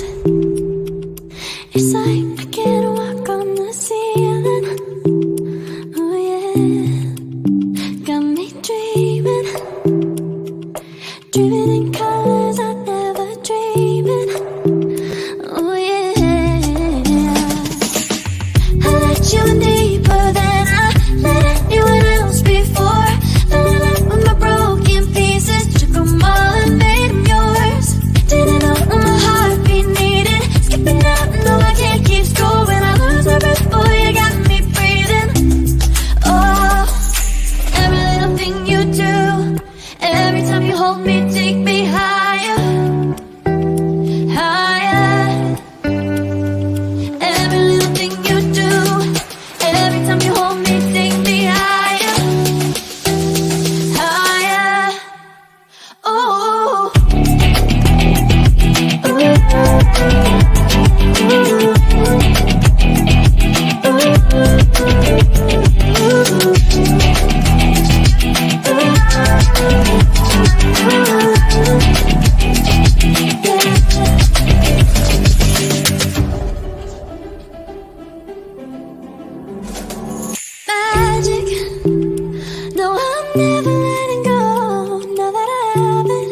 eyes. It's like I can't walk on the ceiling. Oh yeah, got me dreaming, dreaming in colors I never dreamed in. Oh yeah, I let you in deeper than I let anyone else before. Fell out with my broken pieces, took them all and made them yours. Didn't know what my heartbeat needed, skipping out, no I can't keep score. When I lose my breath, boy, you got me breathing. Oh, every little thing you do, every time you hold me, take me higher, higher. Every little thing you do, every time you hold me, take me higher, higher. Oh, magic. No, I'm never letting go. Now that I have it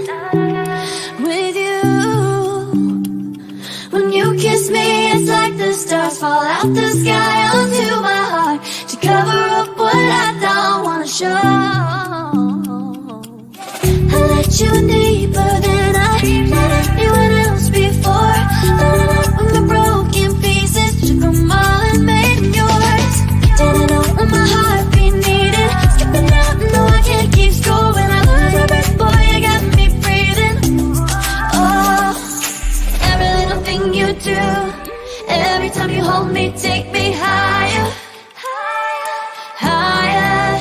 with you. When you kiss me, it's like the stars fall out the sky onto my heart to cover up what I don't wanna show. I let you in deeper than I let anyone else before. Fell out with my broken pieces, took them all and made them yours. Didn't know what my heartbeat needed, skipping out, no I can't keep score. When I lose my breath, boy, you got me breathing. Oh, every little thing you do, every time you hold me, take me higher, higher.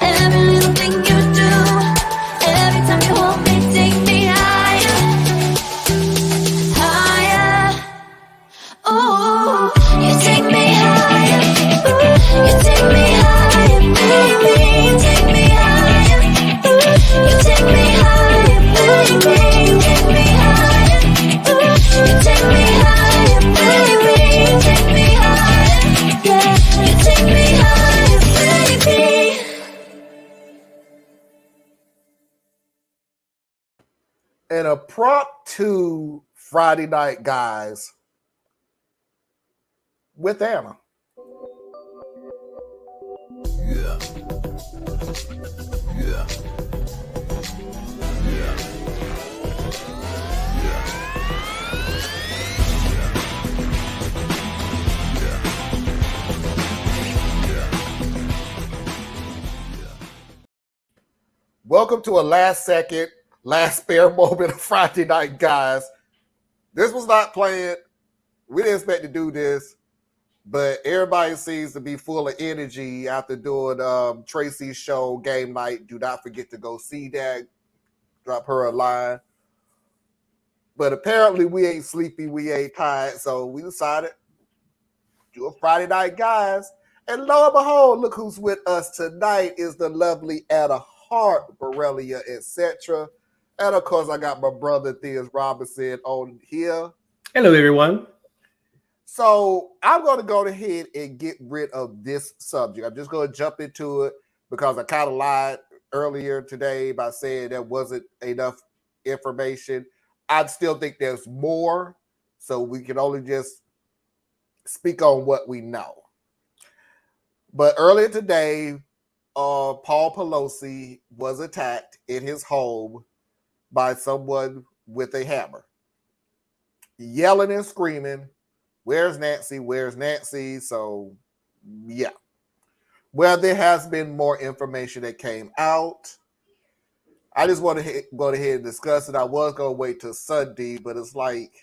Every little thing you do, every time you hold me, take me higher, higher. Oh, you take me higher, ooh, you take me higher, baby, you take me higher, ooh, you take me higher, baby, you take me higher, ooh, you take me higher, baby, you take me higher, yeah, you take me higher, baby. And a prompt to Friday Night Guys with Anna. Welcome to a last second, last spare moment of Friday Night Guys. This was not planned. We didn't expect to do this, but everybody seems to be full of energy after doing Tracy's show, Game Night. Do not forget to go see that. Drop her a line. But apparently we ain't sleepy, we ain't tired, so we decided to do a Friday Night Guys. And lo and behold, look who's with us tonight is the lovely Anna Hart, Borrelia, etc. And of course, I got my brother Theus Robinson on here. Hello, everyone. So I'm going to go ahead and get rid of this subject. I'm just going to jump into it because I kind of lied earlier today by saying there wasn't enough information. I still think there's more, so we can only just speak on what we know. But earlier today, Paul Pelosi was attacked in his home by someone with a hammer, yelling and screaming, "Where's Nancy? Where's Nancy?" So, yeah. Well, there has been more information that came out. I just want to go ahead and discuss it. I was going to wait till Sunday, but it's like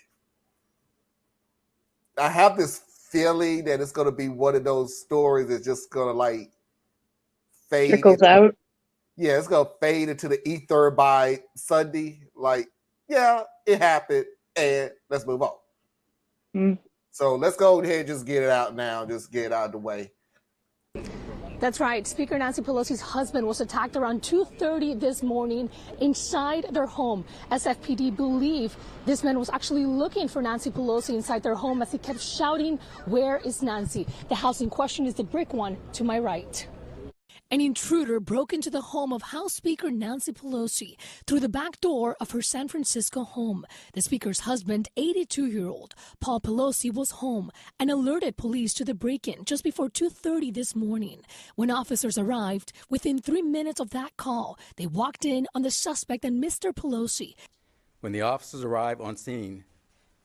I have this feeling that it's going to be one of those stories that's just going to like fade. Trickles out. Yeah, it's going to fade into the ether by Sunday. Like, yeah, it happened, and let's move on. So let's go ahead and just get it out now. Just get it out of the way. That's right. Speaker Nancy Pelosi's husband was attacked around 2:30 this morning inside their home. SFPD believe this man was actually looking for Nancy Pelosi inside their home as he kept shouting, "Where is Nancy?" The house in question is the brick one to my right. An intruder broke into the home of House Speaker Nancy Pelosi through the back door of her San Francisco home. The speaker's husband, 82-year-old Paul Pelosi, was home and alerted police to the break-in just before 2:30 this morning. When officers arrived, within 3 minutes of that call, they walked in on the suspect and Mr. Pelosi. When the officers arrived on scene,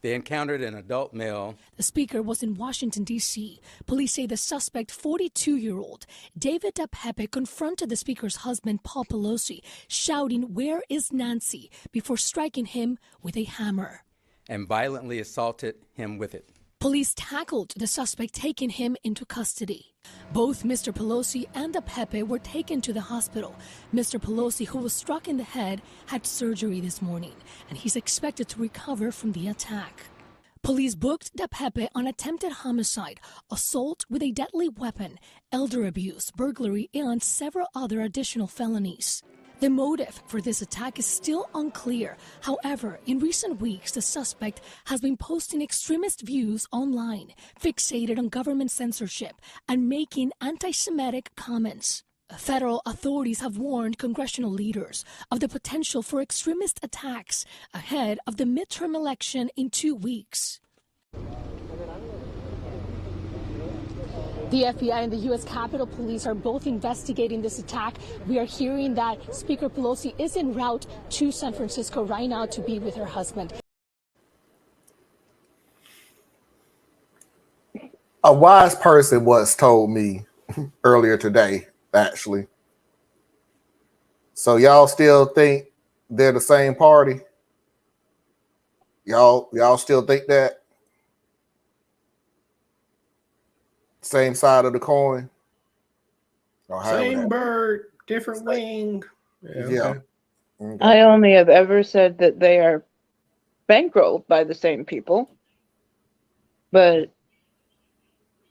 they encountered an adult male. The speaker was in Washington, D.C. Police say the suspect, 42-year-old David DePepe, confronted the speaker's husband, Paul Pelosi, shouting, "Where is Nancy?" before striking him with a hammer. And violently assaulted him with it. Police tackled the suspect, taking him into custody. Both Mr. Pelosi and DePepe were taken to the hospital. Mr. Pelosi, who was struck in the head, had surgery this morning, and he's expected to recover from the attack. Police booked DePepe on attempted homicide, assault with a deadly weapon, elder abuse, burglary, and several other additional felonies. The motive for this attack is still unclear. However, in recent weeks, the suspect has been posting extremist views online, fixated on government censorship, and making anti-Semitic comments. Federal authorities have warned congressional leaders of the potential for extremist attacks ahead of the midterm election in 2 weeks. The FBI and the U.S. Capitol Police are both investigating this attack. We are hearing that Speaker Pelosi is en route to San Francisco right now to be with her husband. A wise person once told me earlier today, actually. So y'all still think they're the same party? Y'all still think that? Same side of the coin? Same bird, different wing. Yeah. Okay. I only have ever said that they are bankrolled by the same people. But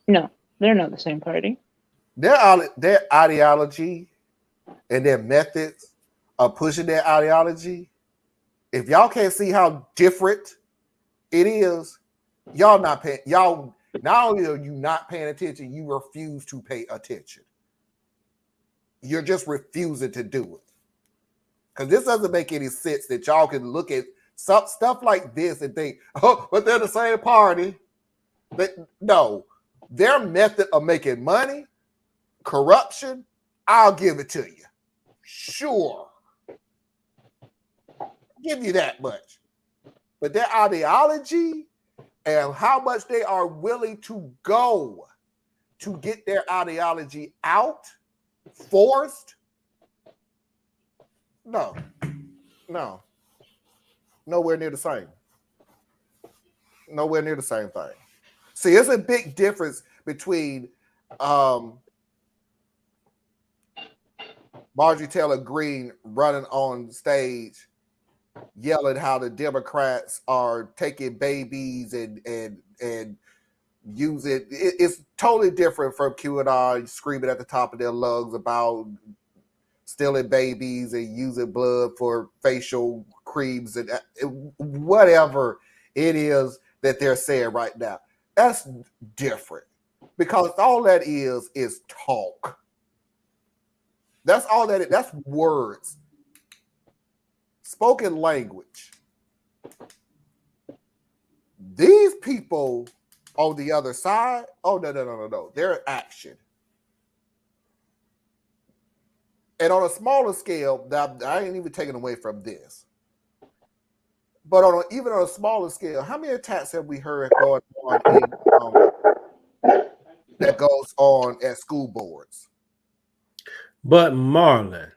no, they're not the same party. Their ideology and their methods of pushing their ideology, if y'all can't see how different it is, y'all not paying. Y'all, not only are you not paying attention, you refuse to pay attention. You're just refusing to do it. Because this doesn't make any sense that y'all can look at some stuff like this and think, oh, but they're the same party. No, their method of making money, corruption, I'll give it to you. Sure. Give you that much. But their ideology and how much they are willing to go to get their ideology out, forced, no. Nowhere near the same. Nowhere near the same thing. See, there's a big difference between Marjorie Taylor Greene running on stage yelling how the Democrats are taking babies and use it. It's totally different from QAnon screaming at the top of their lungs about stealing babies and using blood for facial creams and whatever it is that they're saying right now. That's different because all that is talk. That's all that is. That's words. Spoken language. These people on the other side, oh, no. They're action. And on a smaller scale, I ain't even taking away from this. But even on a smaller scale, how many attacks have we heard going on that goes on at school boards? But Marlon,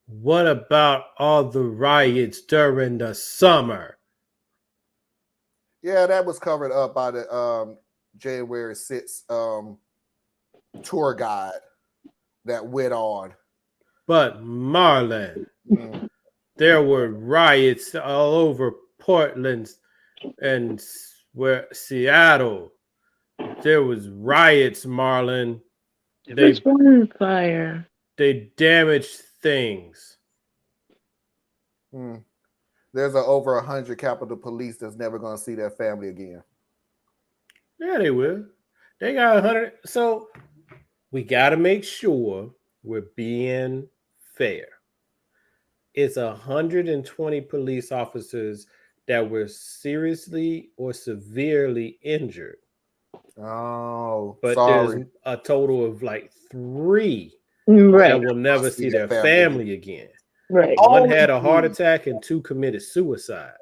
what about all the riots during the summer? Yeah, that was covered up by the January 6th tour guide that went on. But Marlon, there were riots all over Portland and Seattle. There was riots, Marlon. They was one fire. they damaged things. Hmm. There's over 100 Capitol Police that's never going to see their family again. Yeah, they will. They got 100. So we got to make sure we're being fair. It's 120 police officers that were seriously or severely injured. Oh, But sorry. there's a total of like 3 Right. that will never see their family again. Right. One had a heart attack and 2 committed suicide.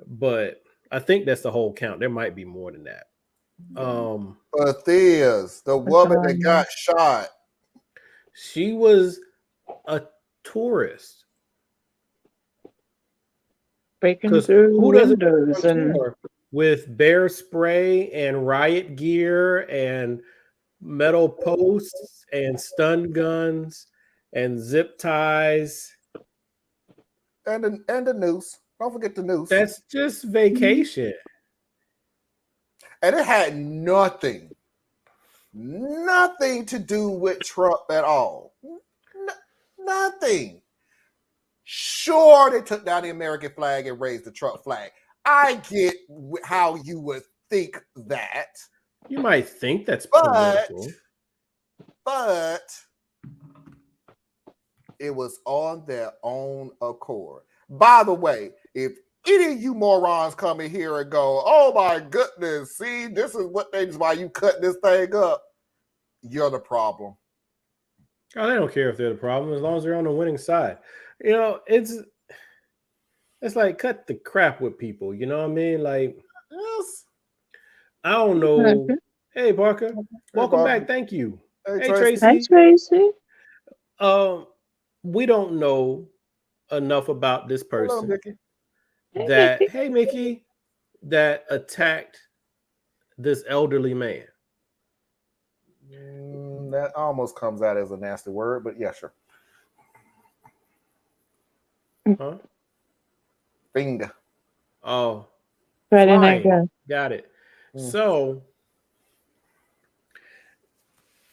But I think that's the whole count. There might be more than that. But there's the woman that got shot. She was a tourist. Breaking Because through who doesn't windows go on and tour with bear spray and riot gear and metal posts and stun guns and zip ties? And the noose. Don't forget the noose. That's just vacation. And it had nothing to do with Trump at all. Nothing. Sure, they took down the American flag and raised the Trump flag. I get how you would think that. You might think that's But political. it was on their own accord. By the way, if any of you morons come in here and go, oh my goodness, see, this is why you cut this thing up, you're the problem. Oh, they don't care if they're the problem as long as they're on the winning side. You know, it's like cut the crap with people. You know what I mean? Like, Yes. I don't know. Hey, Parker, welcome Parker. back. Thank you. Hey, Tracy. Hi, Tracy. We don't know enough about this Hello, person Mickey. that hey, Mickey, that attacked this elderly man. That almost comes out as a nasty word, but yeah, sure. Huh? Finger. Oh, Friday night fine. gun. Got it. Mm. So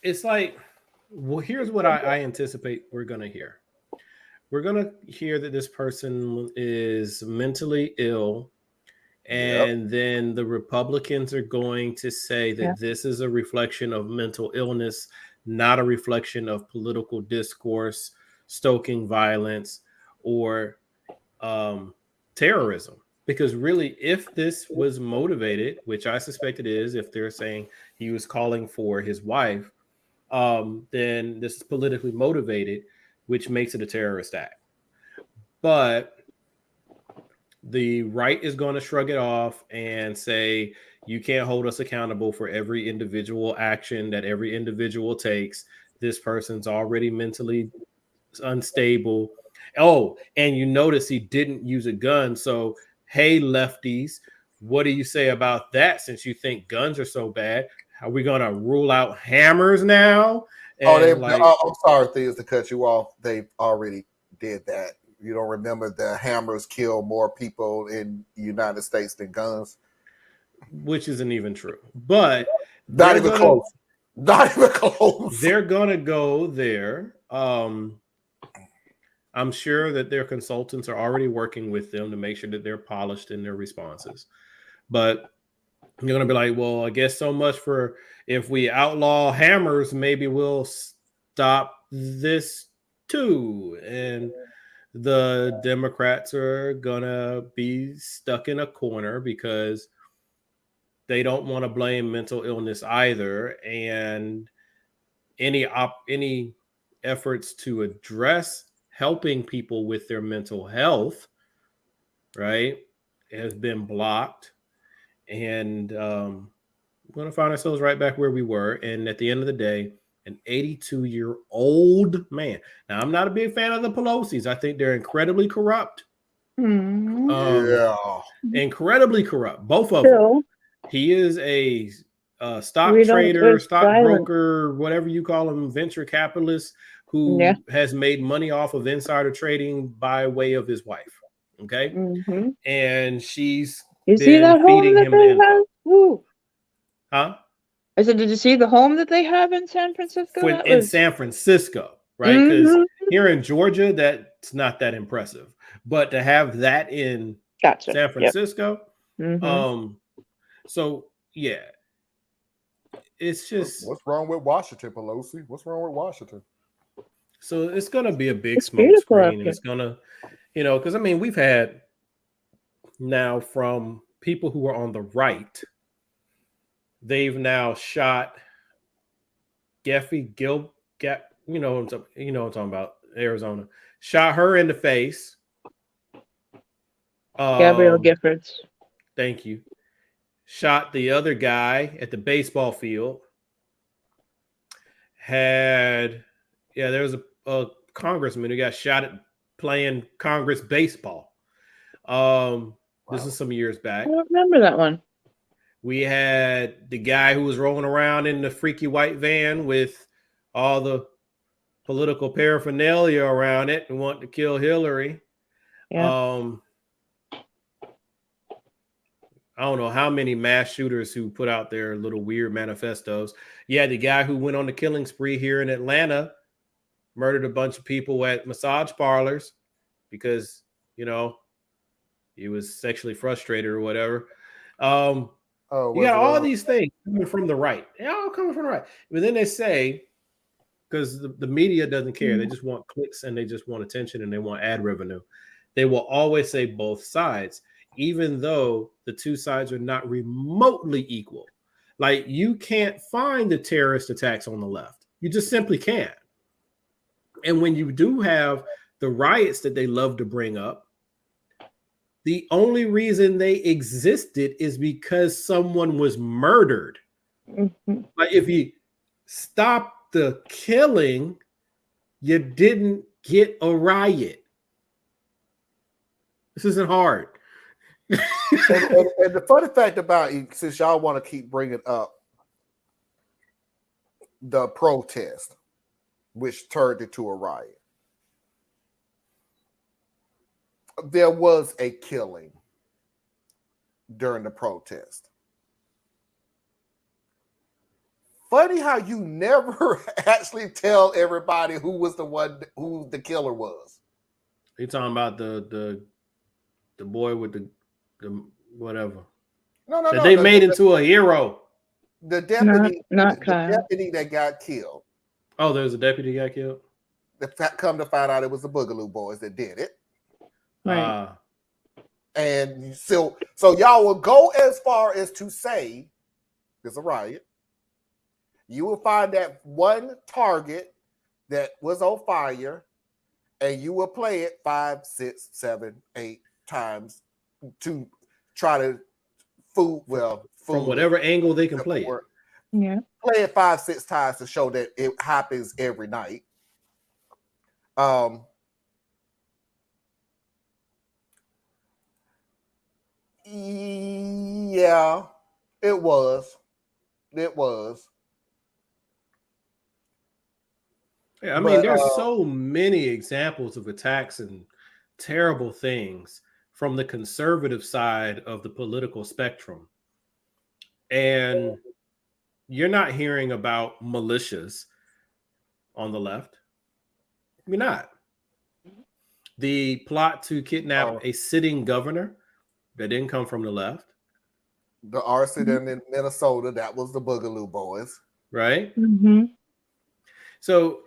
it's like, well, here's what I anticipate we're gonna hear. We're gonna hear that this person is mentally ill, and then the Republicans are going to say that this is a reflection of mental illness, not a reflection of political discourse, stoking violence, or terrorism. Because really, if this was motivated, which I suspect it is, if they're saying he was calling for his wife, then this is politically motivated, which makes it a terrorist act. But the right is going to shrug it off and say, you can't hold us accountable for every individual action that every individual takes. This person's already mentally unstable. Oh, and you notice he didn't use a gun. So, hey, lefties, what do you say about that? Since you think guns are so bad, are we going to rule out hammers now? And I'm sorry, things to cut you off. They already did that. You don't remember the hammers kill more people in the United States than guns? Which isn't even true. But not even close. Not even close. They're going to go there. I'm sure that their consultants are already working with them to make sure that they're polished in their responses. But you're going to be like, well, I guess so much for if we outlaw hammers, maybe we'll stop this too. And the Democrats are going to be stuck in a corner because they don't want to blame mental illness either. And any efforts to address helping people with their mental health, right, has been blocked. And we're going to find ourselves right back where we were. And at the end of the day, an 82-year-old man. Now, I'm not a big fan of the Pelosi's. I think they're incredibly corrupt. Incredibly corrupt. Both of them. He is a stock trader, stockbroker, whatever you call him, venture capitalist who has made money off of insider trading by way of his wife. Okay. And she's been feeding him the info. Huh? I said, did you see the home that they have in San Francisco? That in was San Francisco, right? Because Mhm. here in Georgia, that's not that impressive. But to have that in Gotcha. San Yep. Francisco, Mhm. so yeah, it's just What's wrong with Washington, Pelosi? What's wrong with Washington? so it's gonna be a big It's smoke beautiful up screen, and here. it's gonna, because I mean we've had now from people who are on the right, they've now shot Geffy Gil, what I'm talking about, Arizona, shot her in the face. Gabrielle Giffords. Thank you. Shot the other guy at the baseball field. There was a congressman who got shot at playing Congress baseball. This is some years I back. don't remember that one. We had the guy who was rolling around in the freaky white van with all the political paraphernalia around it and wanted to kill Hillary. Yeah. I don't know how many mass shooters who put out their little weird manifestos. Yeah, the guy who went on the killing spree here in Atlanta, murdered a bunch of people at massage parlors because, he was sexually frustrated or whatever. You got all these things coming from the right. They're all coming from the right. But then they say, because the media doesn't care, they just want clicks and they just want attention and they want ad revenue. They will always say both sides, even though the two sides are not remotely equal. Like, you can't find the terrorist attacks on the left. You just simply can't. And when you do have the riots that they love to bring up, the only reason they existed is because someone was murdered. Mhm. Like, if you stop the killing, you didn't get a riot. This isn't hard. and the funny fact about it, since y'all want to keep bringing up the protest, which turned into a riot, there was a killing during the protest. Funny how you never actually tell everybody who was the one who the killer was. You talking about the boy with the whatever? No. They made into a hero. The deputy, Not the Kyle. deputy that got killed. Oh, there's a deputy got killed. Come to find out, it was the Boogaloo Boys that did it. Right. And so y'all will go as far as to say there's a riot. You will find that one target that was on fire, and you will play it 5, 6, 7, 8 times to try to fool from whatever angle they can play it. Yeah. Play it 5, 6 times to show that it happens every night. Yeah, it was. Yeah, I mean, there's so many examples of attacks and terrible things from the conservative side of the political spectrum. And you're not hearing about militias on the left. You're not. The plot to kidnap a sitting governor, that didn't come from the left. The arson in Minnesota, that was the Boogaloo Boys. Right? Mm-hmm. So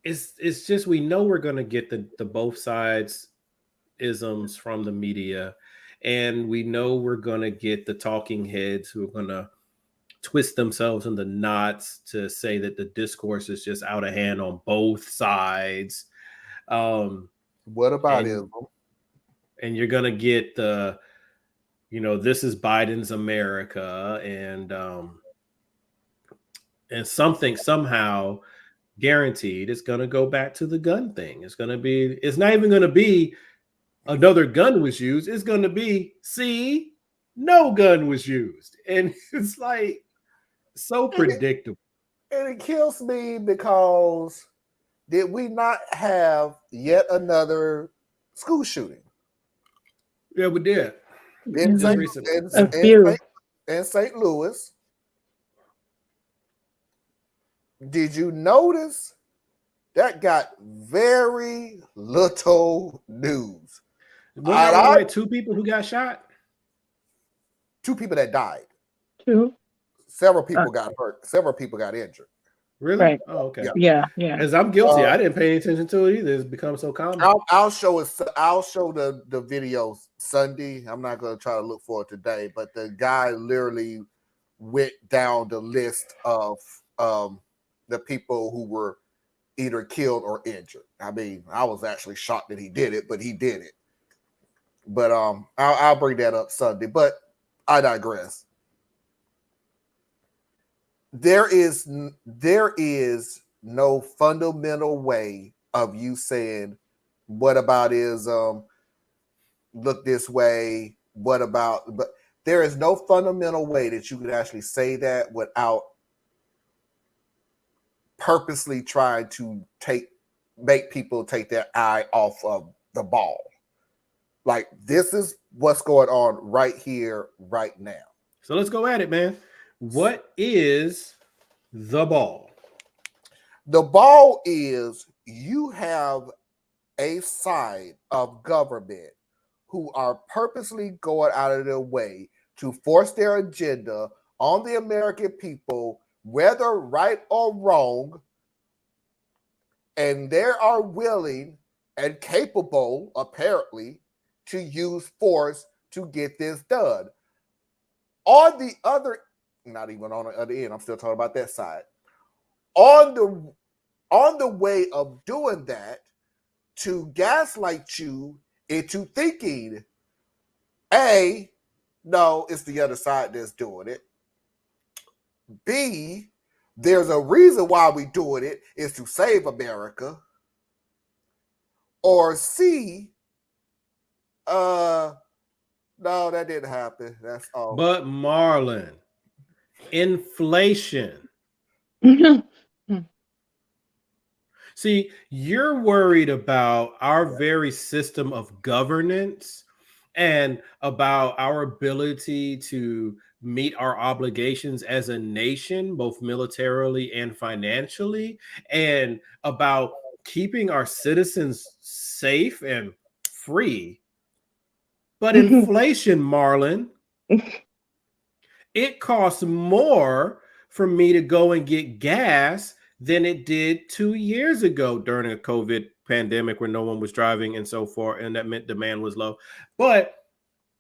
it's just, we know we're going to get the both sides isms from the media, and we know we're going to get the talking heads who are going to twist themselves into knots to say that the discourse is just out of hand on both sides. What about ism? And you're going to get the, this is Biden's America, and something somehow guaranteed it's going to go back to the gun thing. It's not even going to be another gun was used. It's going to be, see, no gun was used. And it's like so predictable. And it kills me because did we not have yet another school shooting? Yeah, we did. In A few. St. Louis. Did you notice that got very little news? Wasn't there only like 2 people who got shot? 2 people that died. 2. Several people got hurt. Several people got injured. Really? Right. Oh, okay. Yeah. Yeah. As I'm guilty, I didn't pay attention to it either. It's become so common. I'll show it. I'll show the videos Sunday. I'm not going to try to look for it today, but the guy literally went down the list of the people who were either killed or injured. I mean, I was actually shocked that he did it, but he did it. But I'll bring that up Sunday. But I digress. There is no fundamental way of you saying, what about ism? Look this way. What about, but there is no fundamental way that you could actually say that without purposely trying to make people take their eye off of the ball. Like, this is what's going on right here, right now. So let's go at it, man. What is the ball? The ball is, you have a side of government who are purposely going out of their way to force their agenda on the American people, whether right or wrong, and they are willing and capable, apparently, to use force to get this done. On the other, not even on the other end, I'm still talking about that side. On the way of doing that, to gaslight you into thinking, A, no, it's the other side that's doing it. B, there's a reason why we doing it, is to save America. Or C, no, that didn't happen. That's all. But Marlon, inflation. See, you're worried about our very system of governance and about our ability to meet our obligations as a nation, both militarily and financially, and about keeping our citizens safe and free. But inflation, Marlon, it costs more for me to go and get gas than it did 2 years ago during a COVID pandemic where no one was driving and so forth, and that meant demand was low. But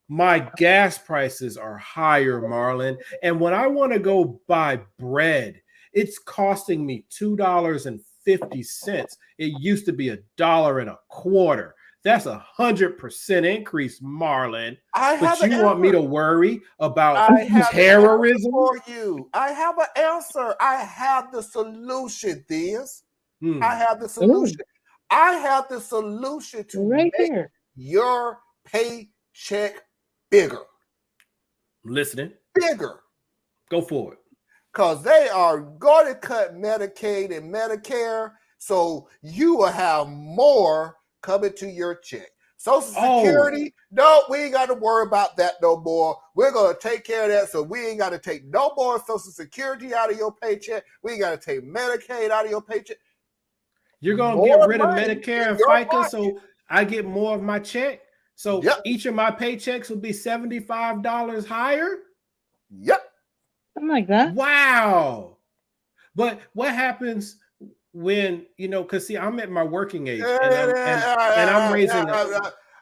my gas prices are higher, Marlon. And when I want to go buy bread, it's costing me $2.50. It used to be $1.25. That's 100% increase, Marlon. But you want me to worry about terrorism? For you, I have an answer. I have the solution. I have the solution. I have the solution to Right make here. your paycheck bigger. Listening. Bigger. Go for it. Because they are going to cut Medicaid and Medicare, so you will have more coming to your check. Social Security, no, we ain't got to worry about that no more. We're going to take care of that, so we ain't got to take no more Social Security out of your paycheck. We ain't got to take Medicaid out of your paycheck. You're going to get rid of Medicare and FICA, so I get more of my check? So each of my paychecks will be $75 higher? Yep. Something like that. Wow. But what happens when, because see, I'm at my working age and I'm raising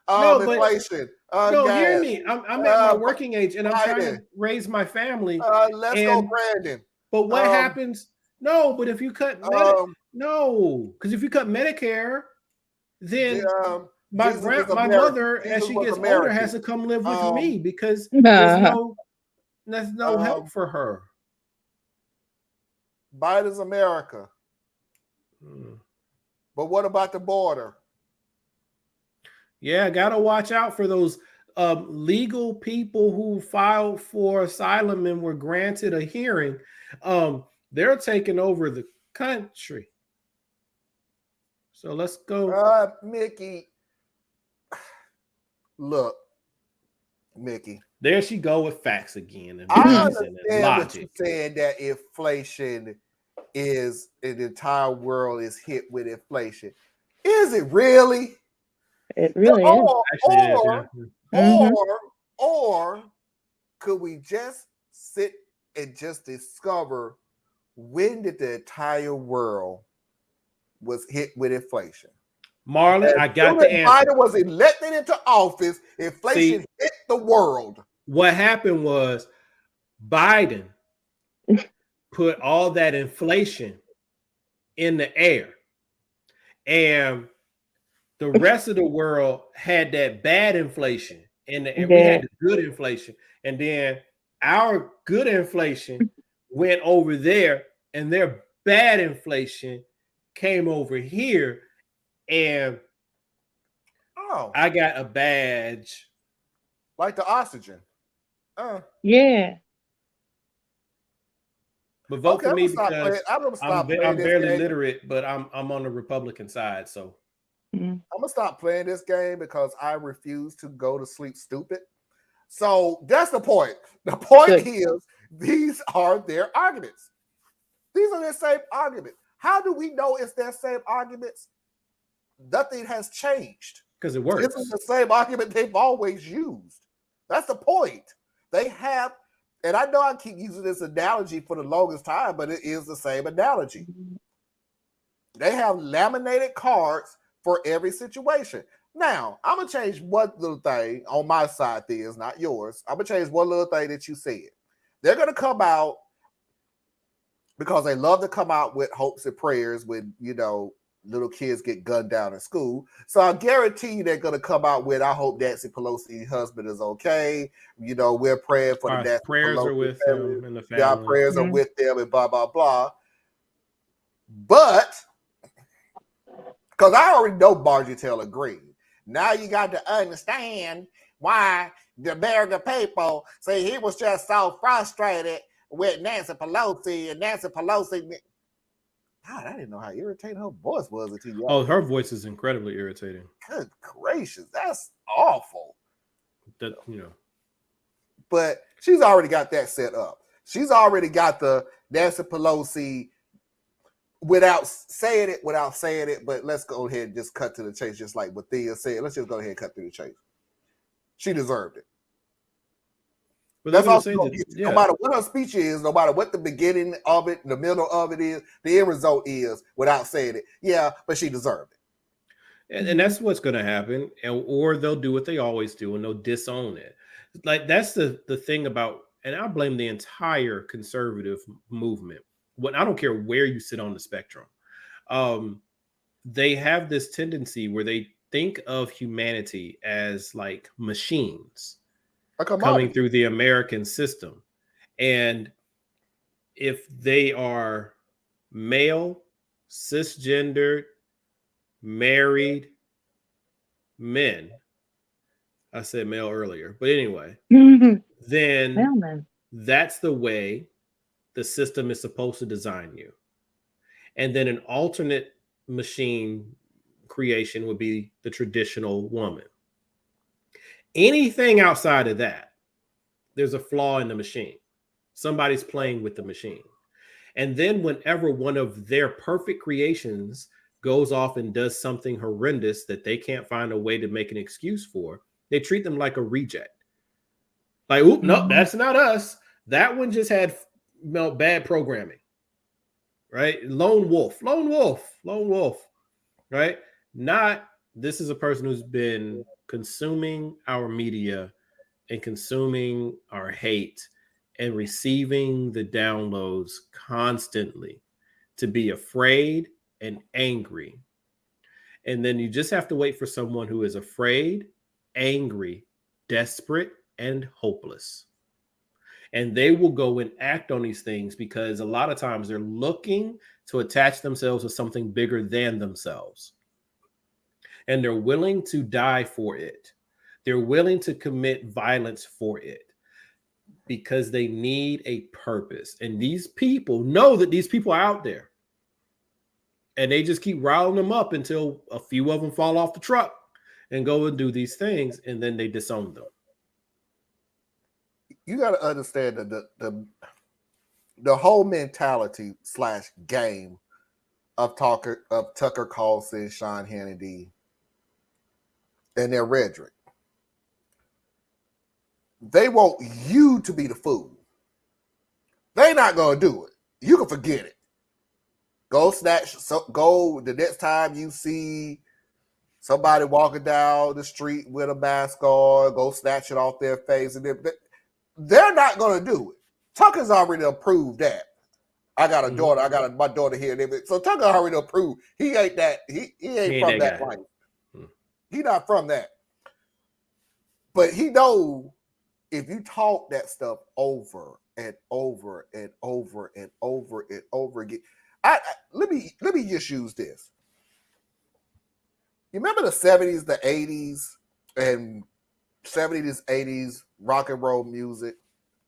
inflation. Hear me. I'm at my working age and I'm trying to raise my family. Let's go, Brandon. But what happens? No, but if you cut because if you cut Medicare, then my mother, as she gets older, has to come live with me because there's no help for her. Biden's America. But what about the border? Yeah, gotta watch out for those legal people who filed for asylum and were granted a hearing. They're taking over the country. So let's go. Mickey. Look, Mickey. There she go with facts again. And I understand logic. what you're saying, that inflation is the entire world is hit with inflation. Is it really? It really is. Actually, it is, yeah. Mhm. Or could we just sit and just discover when did the entire world was hit with inflation? Marlon, As I got soon the as answer. Biden was elected into office, inflation hit the world. What happened was Biden put all that inflation in the air, and the rest of the world had that bad inflation, and we had the good inflation, and then our good inflation went over there, and their bad inflation came over here, and I got a badge like the oxygen. Yeah. But vote for me I'm because I'm playing this barely game. literate, but I'm on the Republican side, so. Mm. I'm gonna stop playing this game because I refuse to go to sleep stupid. So that's the point. The point is these are their arguments. These are their same arguments. How do we know it's their same arguments? Nothing has changed. Because it works. This is the same argument they've always used. That's the point. They have, and I know I keep using this analogy for the longest time, but it is the same analogy. They have laminated cards for every situation. Now, I'm going to change one little thing on my side, Thea's not yours. I'm going to change one little thing that you said. They're going to come out because they love to come out with hopes and prayers when, little kids get gunned down in school. So I guarantee you they're going to come out with, I hope Nancy Pelosi's husband is okay. We're praying for the Nancy prayers Pelosi are with family. them and the family. Yeah, prayers are with them and blah, blah, blah. But because I already know Marjorie Taylor Greene. Now you got to understand why the American people say he was just so frustrated with Nancy Pelosi and Nancy Pelosi. God, I didn't know how irritating her voice was until you. Oh, her voice is incredibly irritating. Good gracious, that's awful. But she's already got that set up. She's already got the Nancy Pelosi without saying it, but let's go ahead and just cut to the chase, just like what Thea said. Let's just go ahead and cut through the chase. She deserved it. But that's all. No matter what her speech is, no matter what the beginning of it, the middle of it is, the end result is, without saying it, yeah, but she deserved it. And that's what's going to happen, or they'll do what they always do, and they'll disown it. Like that's the thing about, and I blame the entire conservative movement. I don't care where you sit on the spectrum. They have this tendency where they think of humanity as like machines coming through the American system. And if they are male, cisgendered, married men, I said male earlier, but anyway, then that's the way the system is supposed to design you. And then an alternate machine creation would be the traditional woman. Anything outside of that, there's a flaw in the machine. Somebody's playing with the machine. And then whenever one of their perfect creations goes off and does something horrendous that they can't find a way to make an excuse for, they treat them like a reject. Like, oop, no, that's not us. That one just had bad programming, right? Lone wolf, right? Not, this is a person who's been consuming our media and consuming our hate and receiving the downloads constantly to be afraid and angry. And then you just have to wait for someone who is afraid, angry, desperate, and hopeless. And they will go and act on these things because a lot of times they're looking to attach themselves to something bigger than themselves. And they're willing to die for it. They're willing to commit violence for it because they need a purpose. And these people know that these people are out there. And they just keep riling them up until a few of them fall off the truck and go and do these things. And then they disown them. You got to understand that the whole mentality / game of Tucker Carlson, Sean Hannity, and their rhetoric. They want you to be the fool. They're not going to do it. You can forget it. Go the next time you see somebody walking down the street with a mask on, go snatch it off their face. And they're not going to do it. Tucker's already approved that. I got a daughter. I got my daughter here. So Tucker already approved. He ain't that. He ain't from that life. He not from that. But he knows if you talk that stuff over and over and over and over and over again. Let me just use this. You remember the 70s, the 80s, and 70s, 80s rock and roll music,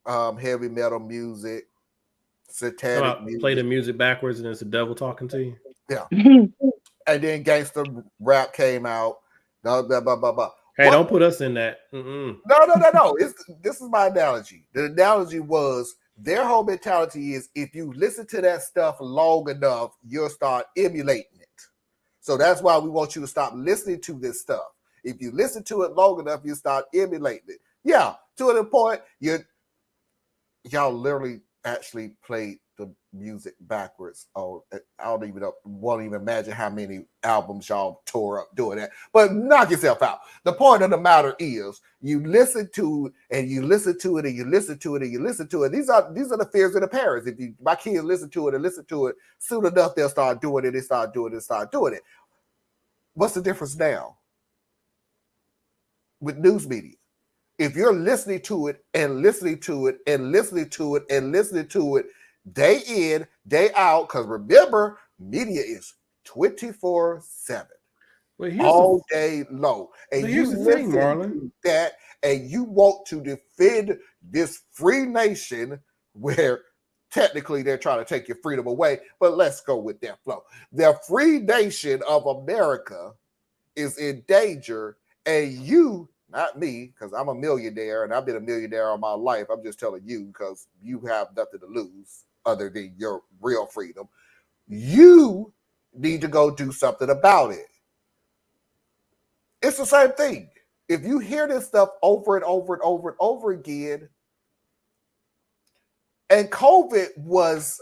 heavy metal music, satanic music. Play the music backwards and it's the devil talking to you. Yeah. And then gangster rap came out. Blah, blah, blah, blah, blah. Hey, don't put us in that. No. This is my analogy. The analogy was their whole mentality is if you listen to that stuff long enough, you'll start emulating it. So that's why we want you to stop listening to this stuff. If you listen to it long enough, you start emulating it. Yeah, to the point, y'all literally actually played the music backwards. Oh, I don't even know, won't even imagine how many albums y'all tore up doing that. But knock yourself out. The point of the matter is you listen to and you listen to it and you listen to it and you listen to it. These are the fears of the parents. If my kids listen to it and listen to it, soon enough they'll start doing it and start doing it and start doing it. What's the difference now with news media? If you're listening to it and listening to it and listening to it and listening to it day in, day out, because remember, media is 24/7, all day long. And you listen to that and you want to defend this free nation where technically they're trying to take your freedom away, but let's go with that flow. The free nation of America is in danger, and you, not me, because I'm a millionaire and I've been a millionaire all my life. I'm just telling you because you have nothing to lose other than your real freedom. You need to go do something about it. It's the same thing. If you hear this stuff over and over and over and over again, and COVID was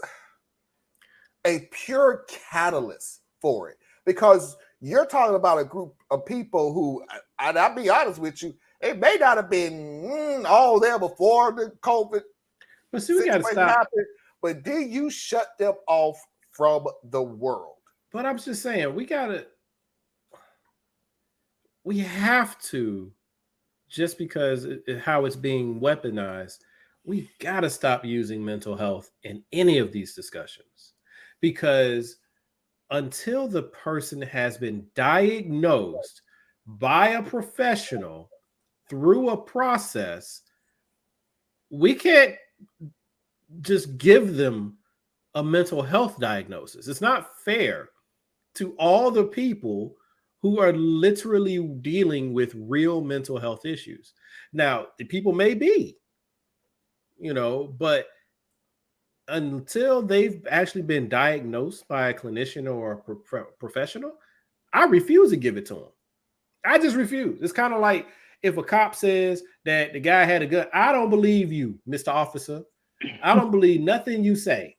a pure catalyst for it, because you're talking about a group of people who, and I'll be honest with you, it may not have been all there before the COVID. But see, we got to stop. Happened, but then you shut them off from the world. But I'm just saying, we have to, just because how it's being weaponized, we got to stop using mental health in any of these discussions, because until the person has been diagnosed by a professional through a process, we can't just give them a mental health diagnosis. It's not fair to all the people who are literally dealing with real mental health issues. Now, the people may be, but until they've actually been diagnosed by a clinician or a professional, I refuse to give it to them. I just refuse. It's kind of like if a cop says that the guy had a gun. I don't believe you, Mr. Officer. I don't believe nothing you say.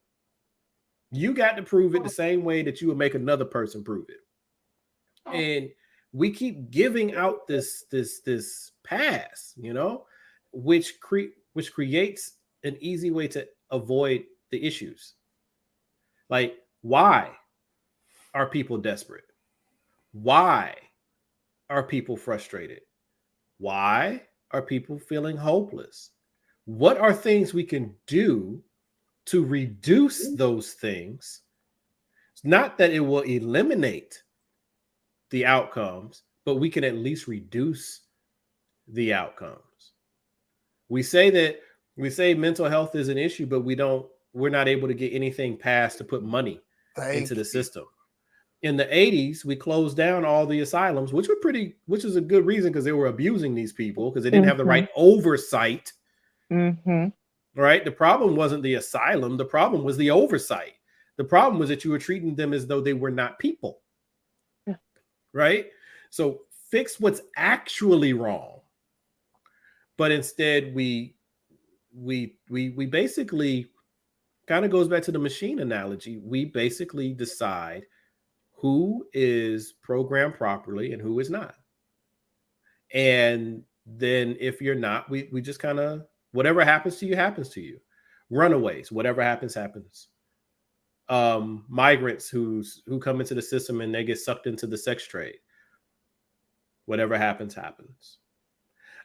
You got to prove it the same way that you would make another person prove it. And we keep giving out this pass, which creates an easy way to avoid the issues. Like, why are people desperate? Why are people frustrated? Why are people feeling hopeless? What are things we can do to reduce those things? It's not that it will eliminate the outcomes, but we can at least reduce the outcomes. We say mental health is an issue, but we're not able to get anything passed to put money into the system. In the 80s, we closed down all the asylums, which is a good reason, because they were abusing these people because they didn't have the right oversight. right? The problem wasn't the asylum. The problem was the oversight. The problem was that you were treating them as though they were not people, right? So fix what's actually wrong. But instead, we basically, kind of goes back to the machine analogy. We basically decide who is programmed properly and who is not. And then if you're not, we just kind of, whatever happens to you, happens to you. Runaways, whatever happens, happens. Migrants who come into the system and they get sucked into the sex trade. Whatever happens, happens.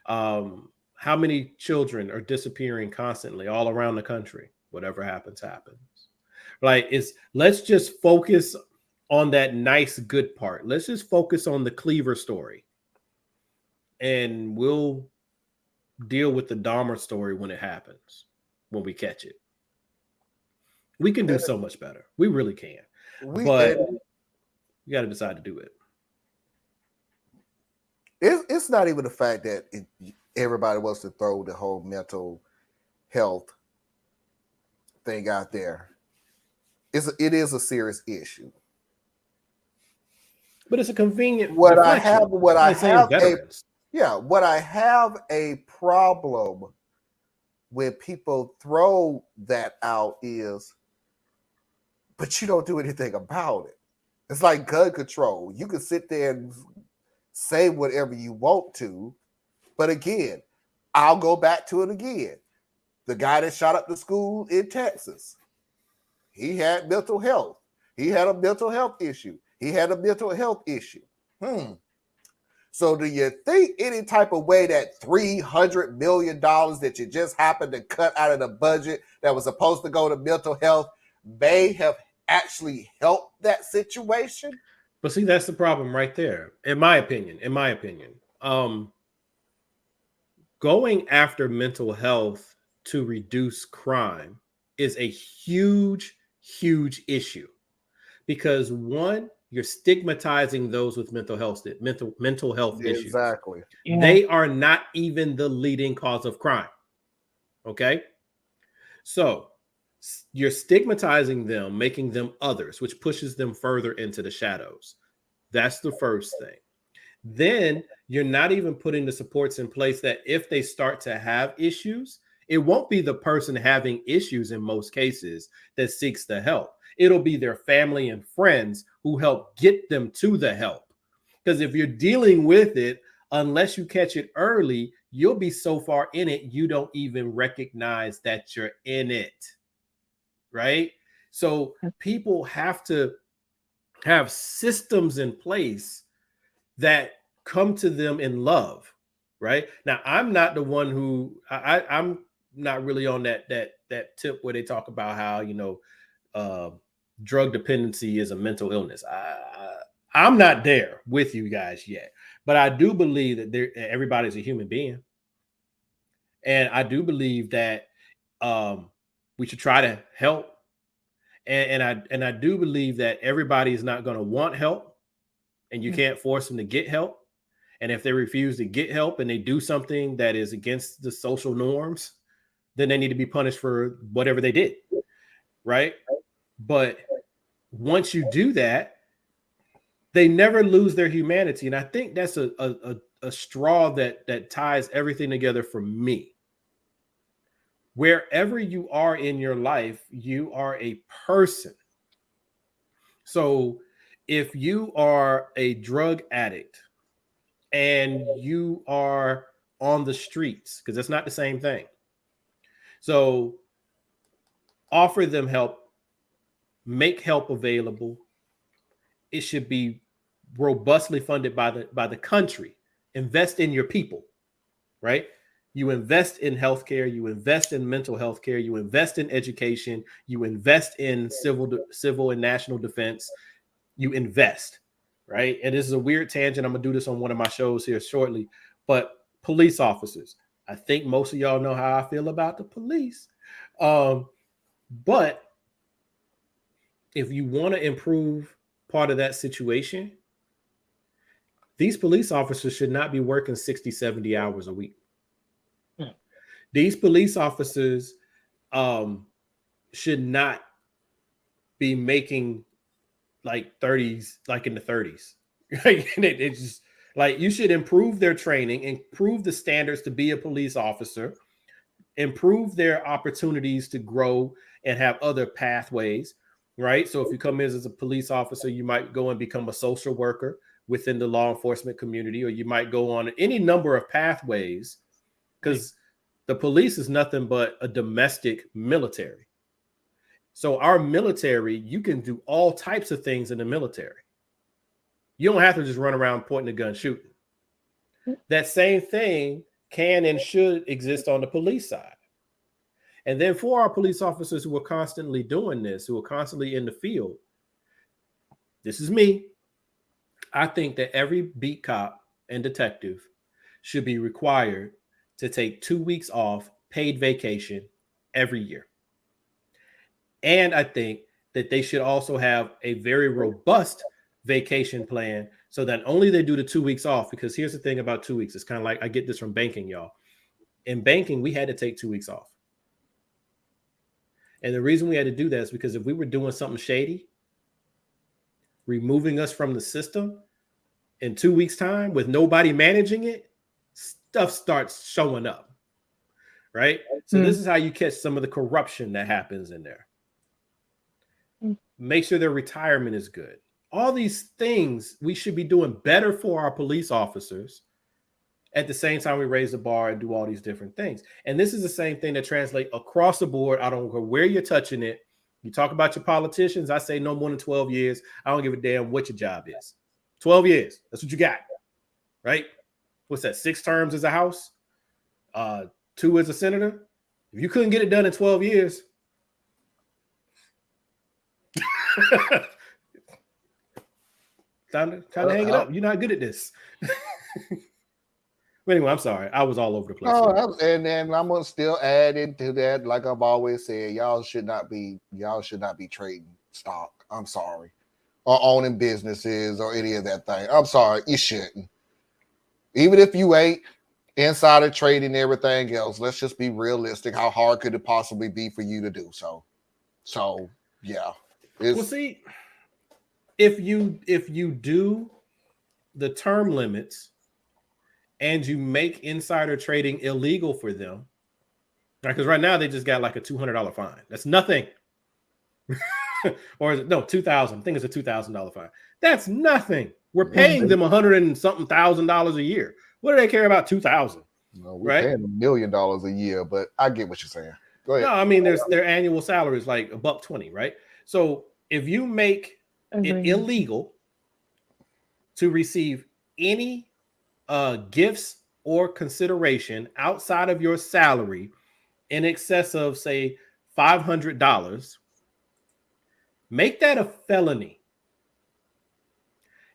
How many children are disappearing constantly all around the country? Whatever happens, happens. Like, let's just focus on that nice, good part. Let's just focus on the Cleaver story. And we'll deal with the Dahmer story when it happens, when we catch it. We can do so much better. We really can. But you got to decide to do it. It's not even the fact that everybody wants to throw the whole mental health thing out there. It is a serious issue. But it's a convenient. What I have a problem when people throw that out is, but you don't do anything about it. It's like gun control. You can sit there and say whatever you want to, but again, I'll go back to it again. The guy that shot up the school in Texas, he had mental health. He had a mental health issue. So do you think any type of way that $300 million that you just happened to cut out of the budget that was supposed to go to mental health may have actually helped that situation? But see, that's the problem right there, in my opinion. Going after mental health to reduce crime is a huge, huge issue. Because one, you're stigmatizing those with mental health issues. Exactly. Yeah. They are not even the leading cause of crime. Okay? So you're stigmatizing them, making them others, which pushes them further into the shadows. That's the first thing. Then you're not even putting the supports in place that if they start to have issues, it won't be the person having issues in most cases that seeks the help. It'll be their family and friends who help get them to the help. Because if you're dealing with it, unless you catch it early, you'll be so far in it, you don't even recognize that you're in it. Right? So people have to have systems in place that come to them in love. Right? Now, I'm not the one who I'm not really on that tip where they talk about how, drug dependency is a mental illness. I'm not there with you guys yet, but I do believe that everybody's a human being. And I do believe that we should try to help. And I do believe that everybody is not going to want help, and you can't force them to get help. And if they refuse to get help and they do something that is against the social norms, then they need to be punished for whatever they did. Right? But once you do that, they never lose their humanity. And I think that's a straw that ties everything together for me. Wherever you are in your life, you are a person. So if you are a drug addict and you are on the streets, because that's not the same thing. So offer them help, make help available. It should be robustly funded by the country. Invest in your people, right? You invest in healthcare, you invest in mental health care, you invest in education, you invest in civil and national defense. You invest, right? And this is a weird tangent. I'm gonna do this on one of my shows here shortly. But police officers, I think most of y'all know how I feel about the police. But if you want to improve part of that situation, these police officers should not be working 60, 70 hours a week. These police officers should not be making like 30s, like in the 30s. It's just like you should improve their training, improve the standards to be a police officer, improve their opportunities to grow and have other pathways, right? So if you come in as a police officer, you might go and become a social worker within the law enforcement community, or you might go on any number of pathways, because the police is nothing but a domestic military. So our military, you can do all types of things in the military. You don't have to just run around pointing a gun shooting. That same thing can and should exist on the police side. And then for our police officers who are constantly doing this, who are constantly in the field, this is me. I think that every beat cop and detective should be required to take 2 weeks off paid vacation every year. And I think that they should also have a very robust vacation plan so that only they do the 2 weeks off, because here's the thing about 2 weeks. It's kind of like, I get this from banking, y'all. In banking, we had to take 2 weeks off. And the reason we had to do that is because if we were doing something shady, removing us from the system in 2 weeks' time with nobody managing it, stuff starts showing up, right? So this is how you catch some of the corruption that happens in there. Make sure their retirement is good. All these things we should be doing better for our police officers. At the same time, we raise the bar and do all these different things. And this is the same thing that translates across the board. I don't care where you're touching it. You talk about your politicians. I say no more than 12 years. I don't give a damn what your job is. 12 years. That's what you got, right? What's that? 6 terms as a House, 2 as a senator. If you couldn't get it done in 12 years, time to hang it up. You're not good at this. But anyway, I'm sorry. I was all over the place. Oh, and then I'm gonna still add into that, like I've always said, y'all should not be trading stock. I'm sorry, or owning businesses or any of that thing. I'm sorry, you shouldn't. Even if you ain't insider trading and everything else, let's just be realistic. How hard could it possibly be for you to do so? So yeah. Well, see, if you do the term limits and you make insider trading illegal for them, because right now they just got like a $200 fine. That's nothing. Or is it, no, $2,000. I think it's a $2,000 fine. That's nothing. We're paying them $100 and something thousand a year. What do they care about $2,000? No, we're paying $1 million a year, but I get what you're saying. Go ahead. No, I mean their annual salary is like $120, right? So if you make it illegal to receive any gifts or consideration outside of your salary in excess of, say, $500, make that a felony.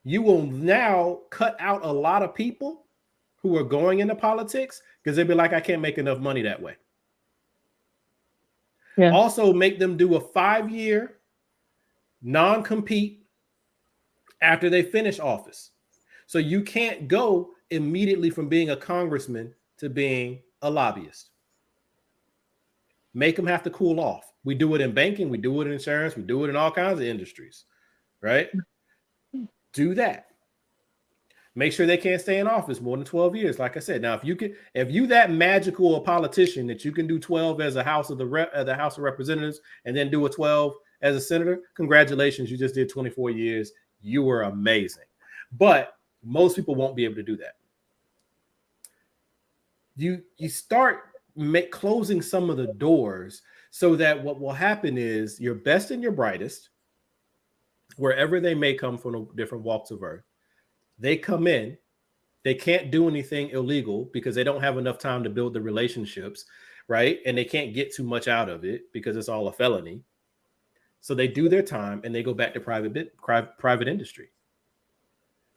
You will now cut out a lot of people who are going into politics because they'll be like, I can't make enough money that way. Yeah. Also, make them do a 5-year non-compete after they finish office. So you can't go immediately from being a congressman to being a lobbyist. Make them have to cool off. We do it in banking. We do it in insurance. We do it in all kinds of industries, right? Do that. Make sure they can't stay in office more than 12 years. Like I said, now, if you that magical a politician that you can do 12 as a House of Representatives and then do a 12 as a senator, congratulations. You just did 24 years. You were amazing. But most people won't be able to do that. You start closing some of the doors so that what will happen is your best and your brightest, wherever they may come from different walks of earth, they come in, they can't do anything illegal because they don't have enough time to build the relationships, right? And they can't get too much out of it because it's all a felony. So they do their time and they go back to private industry.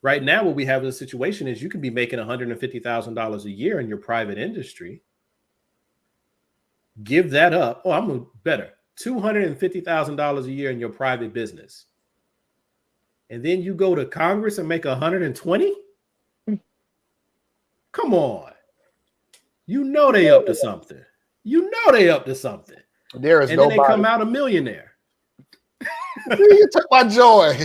Right now, what we have as a situation is you can be making $150,000 a year in your private industry. Give that up. Oh, I'm better. $250,000 a year in your private business. And then you go to Congress and make 120? Come on. You know they up to something. You know they up to something. There is and then they come nobody. out a millionaire. You took my joy.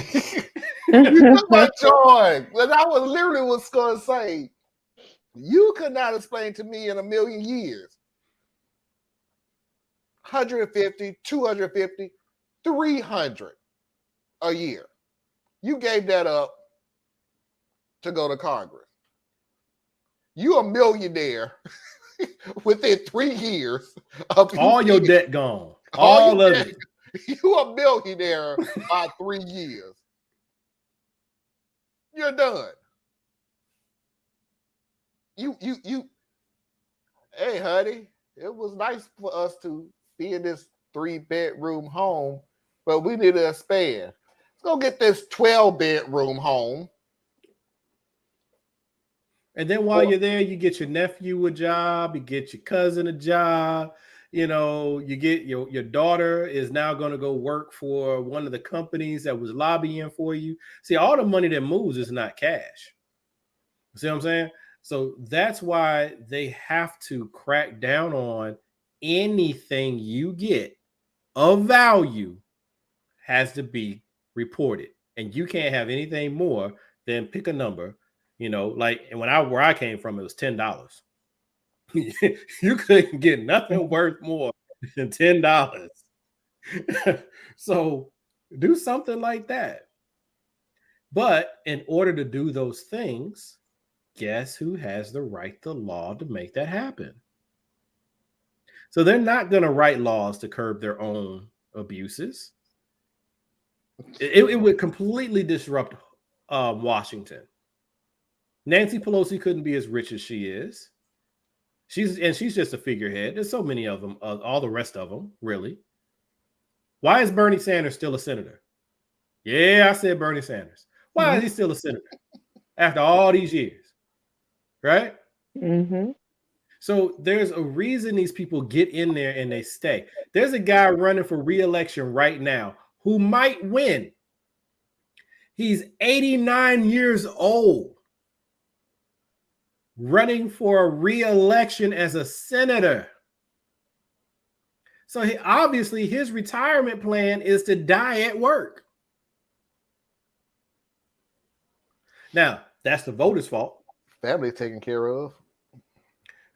You took my joy. And I was literally was going to say, you could not explain to me in a million years 150, 250, 300 a year. You gave that up to go to Congress. You a millionaire within 3 years of All your being- debt gone. All All your of debt. it. You a millionaire by 3 years. You're done. You. Hey, honey, it was nice for us to be in this 3-bedroom home, but we need to expand. Let's go get this 12-bedroom home. And then while you're there, you get your nephew a job, you get your cousin a job, you know, you get your daughter is now going to go work for one of the companies that was lobbying for you. See, all the money that moves is not cash. See what I'm saying? So that's why they have to crack down on anything you get of value has to be reported. And you can't have anything more than pick a number. You know, like, and where I came from, it was $10. You couldn't get nothing worth more than $10. So do something like that. But in order to do those things, guess who has the right to law to make that happen? So they're not going to write laws to curb their own abuses. It would completely disrupt Washington. Nancy Pelosi couldn't be as rich as she is. She's just a figurehead. There's so many of them, all the rest of them, really. Why is Bernie Sanders still a senator? Yeah, I said Bernie Sanders. Why is he still a senator after all these years? Right? Mm-hmm. So there's a reason these people get in there and they stay. There's a guy running for re-election right now who might win. He's 89 years old, running for a re-election as a senator. So obviously his retirement plan is to die at work. Now, that's the voters' fault. Family taken care of.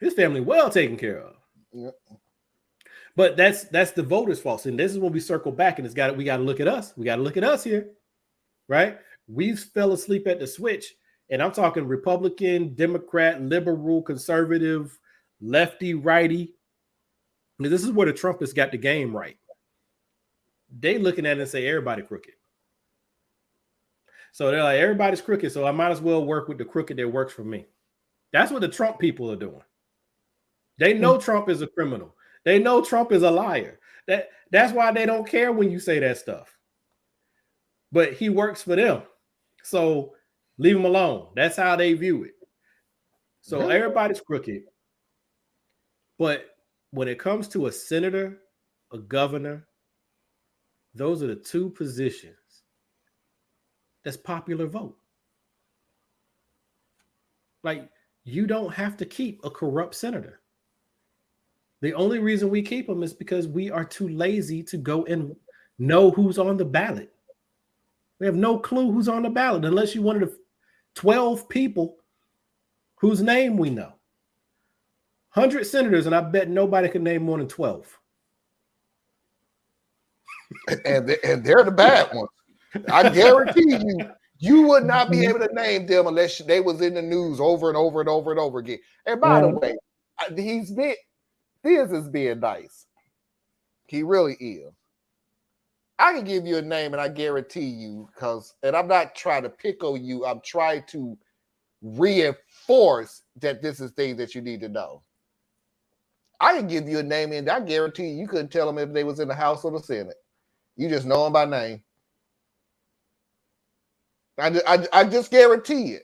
His family well taken care of. Yep. But that's the voters' fault. And this is when we circle back, and we got to look at us. We got to look at us here, right? We fell asleep at the switch, and I'm talking Republican, Democrat, liberal, conservative, lefty, righty. This is where the Trumpists got the game right. They looking at it and say everybody crooked. So they're like, everybody's crooked, so I might as well work with the crooked that works for me. That's what the Trump people are doing. They know Trump is a criminal. They know Trump is a liar. That's why they don't care when you say that stuff. But he works for them. So leave him alone. That's how they view it. So everybody's crooked. But when it comes to a senator, a governor, those are the two positions that's popular vote. Like, you don't have to keep a corrupt senator. The only reason we keep them is because we are too lazy to go and know who's on the ballot. We have no clue who's on the ballot unless you're one of the 12 people whose name we know. 100 senators, and I bet nobody can name more than 12. And they're the bad ones. I guarantee you would not be able to name them unless they was in the news over and over and over and over again. And by the way, Diaz is being nice. He really is. I can give you a name, and I guarantee you, and I'm not trying to pick on you. I'm trying to reinforce that this is things that you need to know. I can give you a name, and I guarantee you couldn't tell them if they was in the House or the Senate. You just know them by name. I just guarantee it.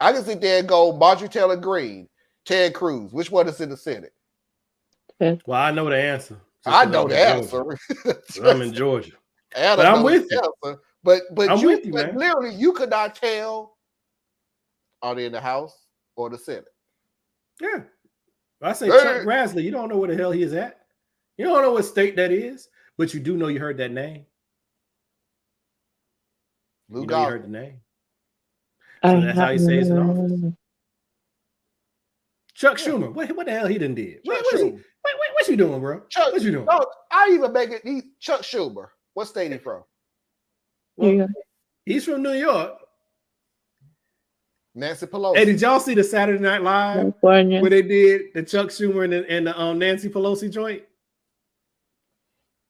I can sit there and go Marjorie Taylor Greene, Ted Cruz. Which one is in the Senate? Well, I know the answer. I know the answer. I'm in Georgia. But I'm with you. Answer. But I'm with you, man. Literally, you could not tell, are they in the House or the Senate? Yeah. I say Chuck Grassley, you don't know where the hell he is at. You don't know what state that is, but you do know you heard that name. Lou You know you Gossett. heard the name. So that's how he stays in office. Chuck Schumer. What the hell he done did? What's he doing, bro? Chuck, What you doing? No, I even make it. Chuck Schumer. What state he from? Well, he's from New York. Nancy Pelosi. Hey, did y'all see the Saturday Night Live California. where they did the Chuck Schumer and the Nancy Pelosi joint?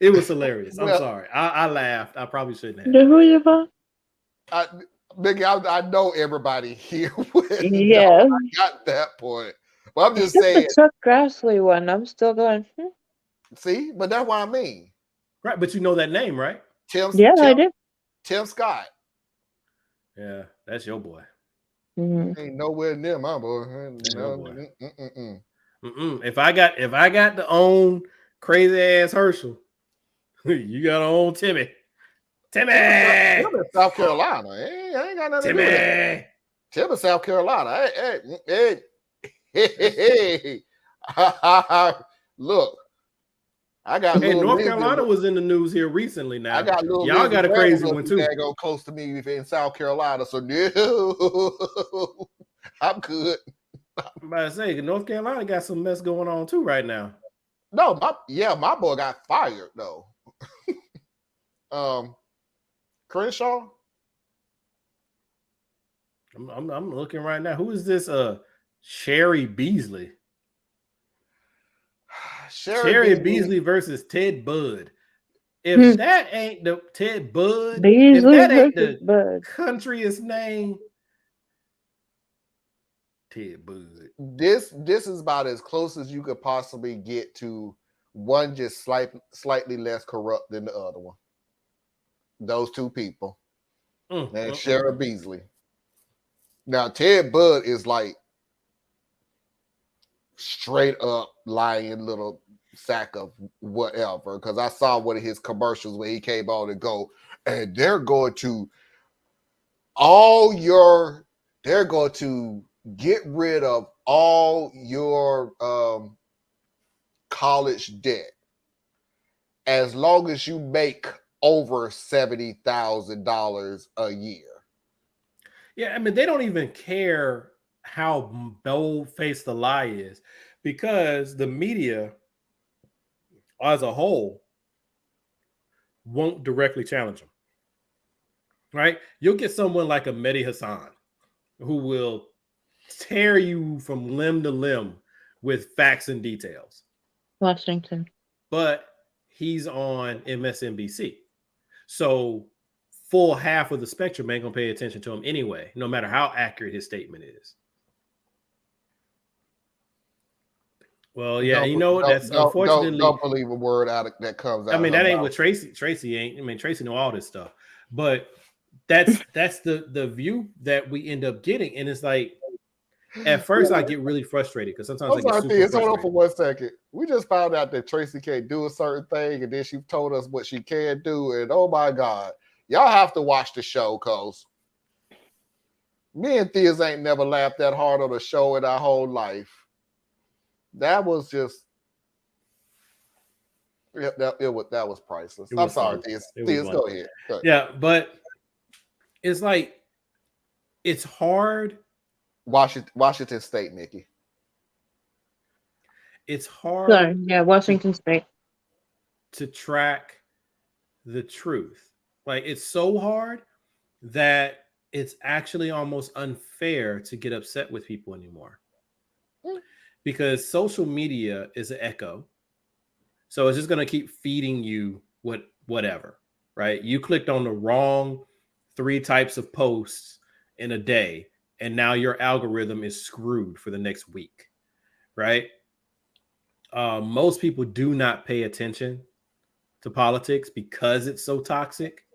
It was hilarious. I'm Well- sorry. I laughed. I probably shouldn't have. Who you from? Nigga, I know everybody here. Would Yeah. know I got that point. But I'm just Just saying. the Chuck Grassley one. I'm still going. See, but that's what I mean. Right, but you know that name, right? Yeah, I do. Tim Scott. Yeah, that's your boy. Mhm. Ain't nowhere near my boy. No, boy. If I got to own crazy ass Herschel, you got to own Timmy. I'm in South Carolina. I ain't got nothing to do with that. Timmy. Tim in South Carolina. Hey. Look, I got Hey, little North Lizzie- Carolina was in the news here recently. Now I got little y'all Lizzie got a crazy Ramsey one too. Go close to me in South Carolina, so no, I'm good. I'm about to say North Carolina got some mess going on too right now. No, my boy got fired though. Crenshaw. I'm looking right now. Who is this? Sherry Beasley. Sherry Beasley versus Ted Budd. If that ain't the Ted Budd, if that ain't the countryest name, Ted Budd. This is about as close as you could possibly get to one just slightly less corrupt than the other one. Those two people. And Sherry Beasley. Now, Ted Budd is like straight up lying little sack of whatever. Because I saw one of his commercials where he came on and go, and they're going to get rid of all your college debt as long as you make over $70,000 a year. Yeah, I mean, they don't even care how bold-faced the lie is because the media as a whole won't directly challenge them, right? You'll get someone like a Mehdi Hassan who will tear you from limb to limb with facts and details. Washington. But he's on MSNBC. So full half of the spectrum ain't gonna pay attention to him anyway, no matter how accurate his statement is. Well, yeah, you know what? That's unfortunately don't believe a word that comes out. I mean, that ain't what Tracy ain't. I mean, Tracy know all this stuff, but that's the view that we end up getting, and it's like at first I get really frustrated because sometimes I get super frustrated. Hold on for 1 second. We just found out that Tracy can't do a certain thing, and then she told us what she can do, and oh my God, y'all have to watch the show, cause me and Theas ain't never laughed that hard on a show in our whole life. That was just. That was priceless. I'm sorry, Theas. Theas, go ahead. Yeah, but it's like it's hard. Washington State, Nikki. It's hard. Sorry, yeah, Washington State. To track the truth. Like it's so hard that it's actually almost unfair to get upset with people anymore. Because social media is an echo. So it's just going to keep feeding you whatever, right? You clicked on the wrong 3 types of posts in a day, and now your algorithm is screwed for the next week, right? Most people do not pay attention to politics because it's so toxic.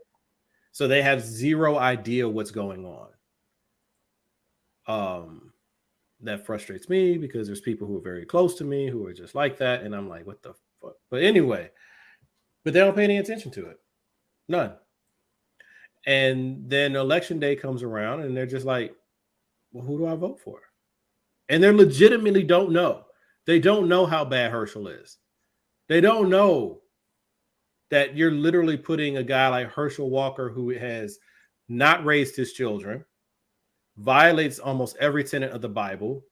So they have zero idea what's going on. That frustrates me because there's people who are very close to me who are just like that. And I'm like, what the fuck? But anyway, but they don't pay any attention to it. None. And then election day comes around and they're just like, well, who do I vote for? And they legitimately don't know. They don't know how bad Herschel is. They don't know that you're literally putting a guy like Herschel Walker, who has not raised his children, violates almost every tenet of the Bible,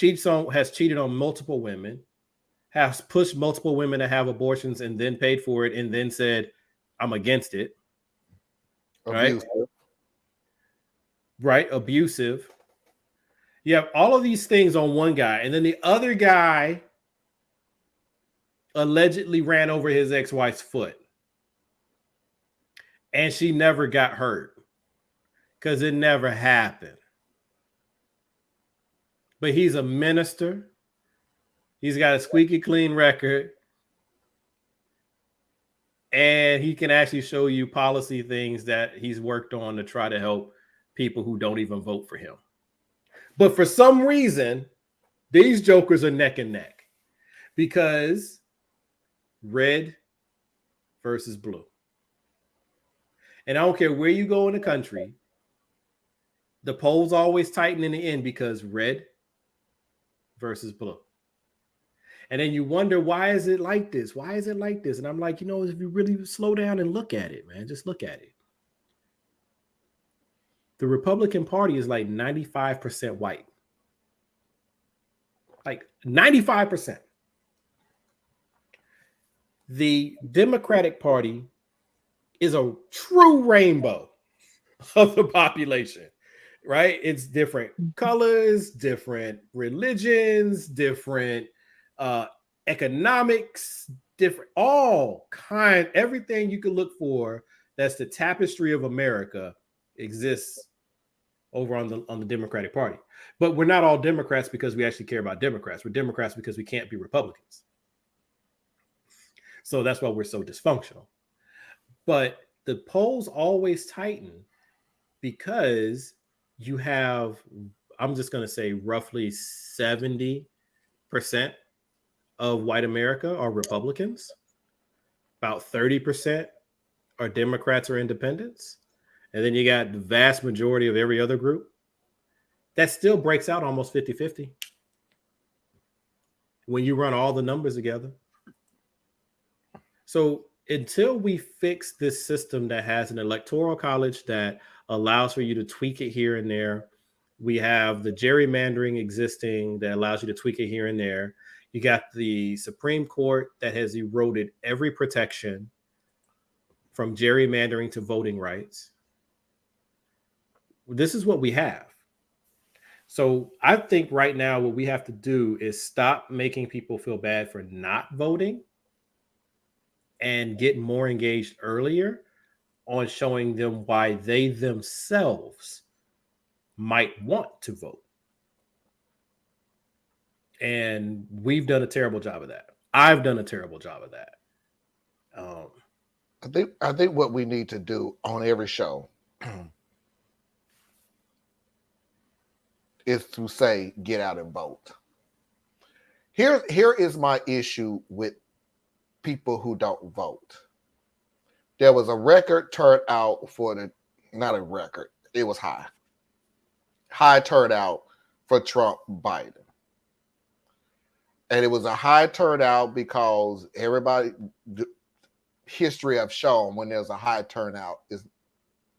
has cheated on multiple women, has pushed multiple women to have abortions and then paid for it and then said, I'm against it. Abusive. Right? Abusive. You have all of these things on one guy, and then the other guy allegedly ran over his ex-wife's foot. And she never got hurt because it never happened. But he's a minister. He's got a squeaky clean record. And he can actually show you policy things that he's worked on to try to help people who don't even vote for him. But for some reason, these jokers are neck and neck because red versus blue. And I don't care where you go in the country, the polls always tighten in the end because red versus blue. And then you wonder, why is it like this? Why is it like this? And I'm like, if you really slow down and look at it, man, just look at it. The Republican Party is like 95% white. Like 95%. The Democratic Party is a true rainbow of the population, right? It's different colors, different religions, different economics, different, everything you could look for that's the tapestry of America exists over on the Democratic Party. But we're not all Democrats because we actually care about Democrats. We're Democrats because we can't be Republicans. So that's why we're so dysfunctional. But the polls always tighten because you have, I'm just going to say roughly 70% of white America are Republicans. About 30% are Democrats or independents. And then you got the vast majority of every other group. That still breaks out almost 50-50 when you run all the numbers together. So until we fix this system that has an electoral college that allows for you to tweak it here and there, we have the gerrymandering existing that allows you to tweak it here and there. You got the Supreme Court that has eroded every protection from gerrymandering to voting rights. This is what we have. So I think right now what we have to do is stop making people feel bad for not voting and get more engaged earlier on showing them why they themselves might want to vote. And we've done a terrible job of that. I've done a terrible job of that. I think what we need to do on every show is to say, get out and vote. Here is my issue with people who don't vote. There was a record turnout not a record, it was high turnout for Trump Biden. And it was a high turnout because history have shown when there's a high turnout is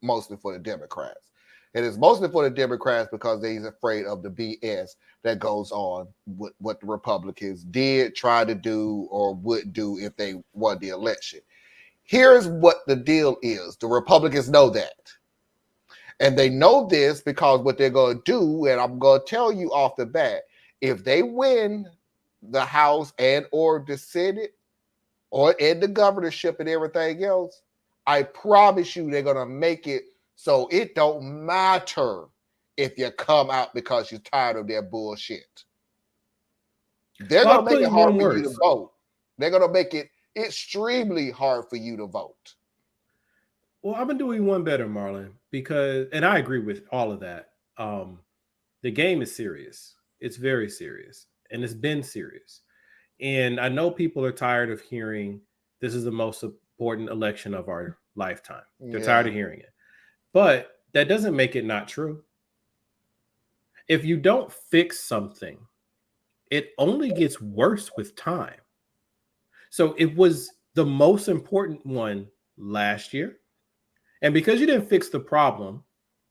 mostly for the Democrats. And it's mostly for the Democrats because they're afraid of the BS that goes on with what the Republicans did, try to do, or would do if they won the election. Here's what the deal is. The Republicans know that. And they know this because what they're going to do, and I'm going to tell you off the bat, if they win the House and or the Senate or in the governorship and everything else, I promise you they're going to make it so it don't matter if you come out because you're tired of their bullshit. They're going to make it hard for you to vote. They're going to make it extremely hard for you to vote. Well, I'm going to do you one better, Marlon, because, and I agree with all of that. The game is serious. It's very serious. And it's been serious. And I know people are tired of hearing this is the most important election of our lifetime. They're tired of hearing it. But that doesn't make it not true. If you don't fix something, it only gets worse with time. So it was the most important one last year. And because you didn't fix the problem,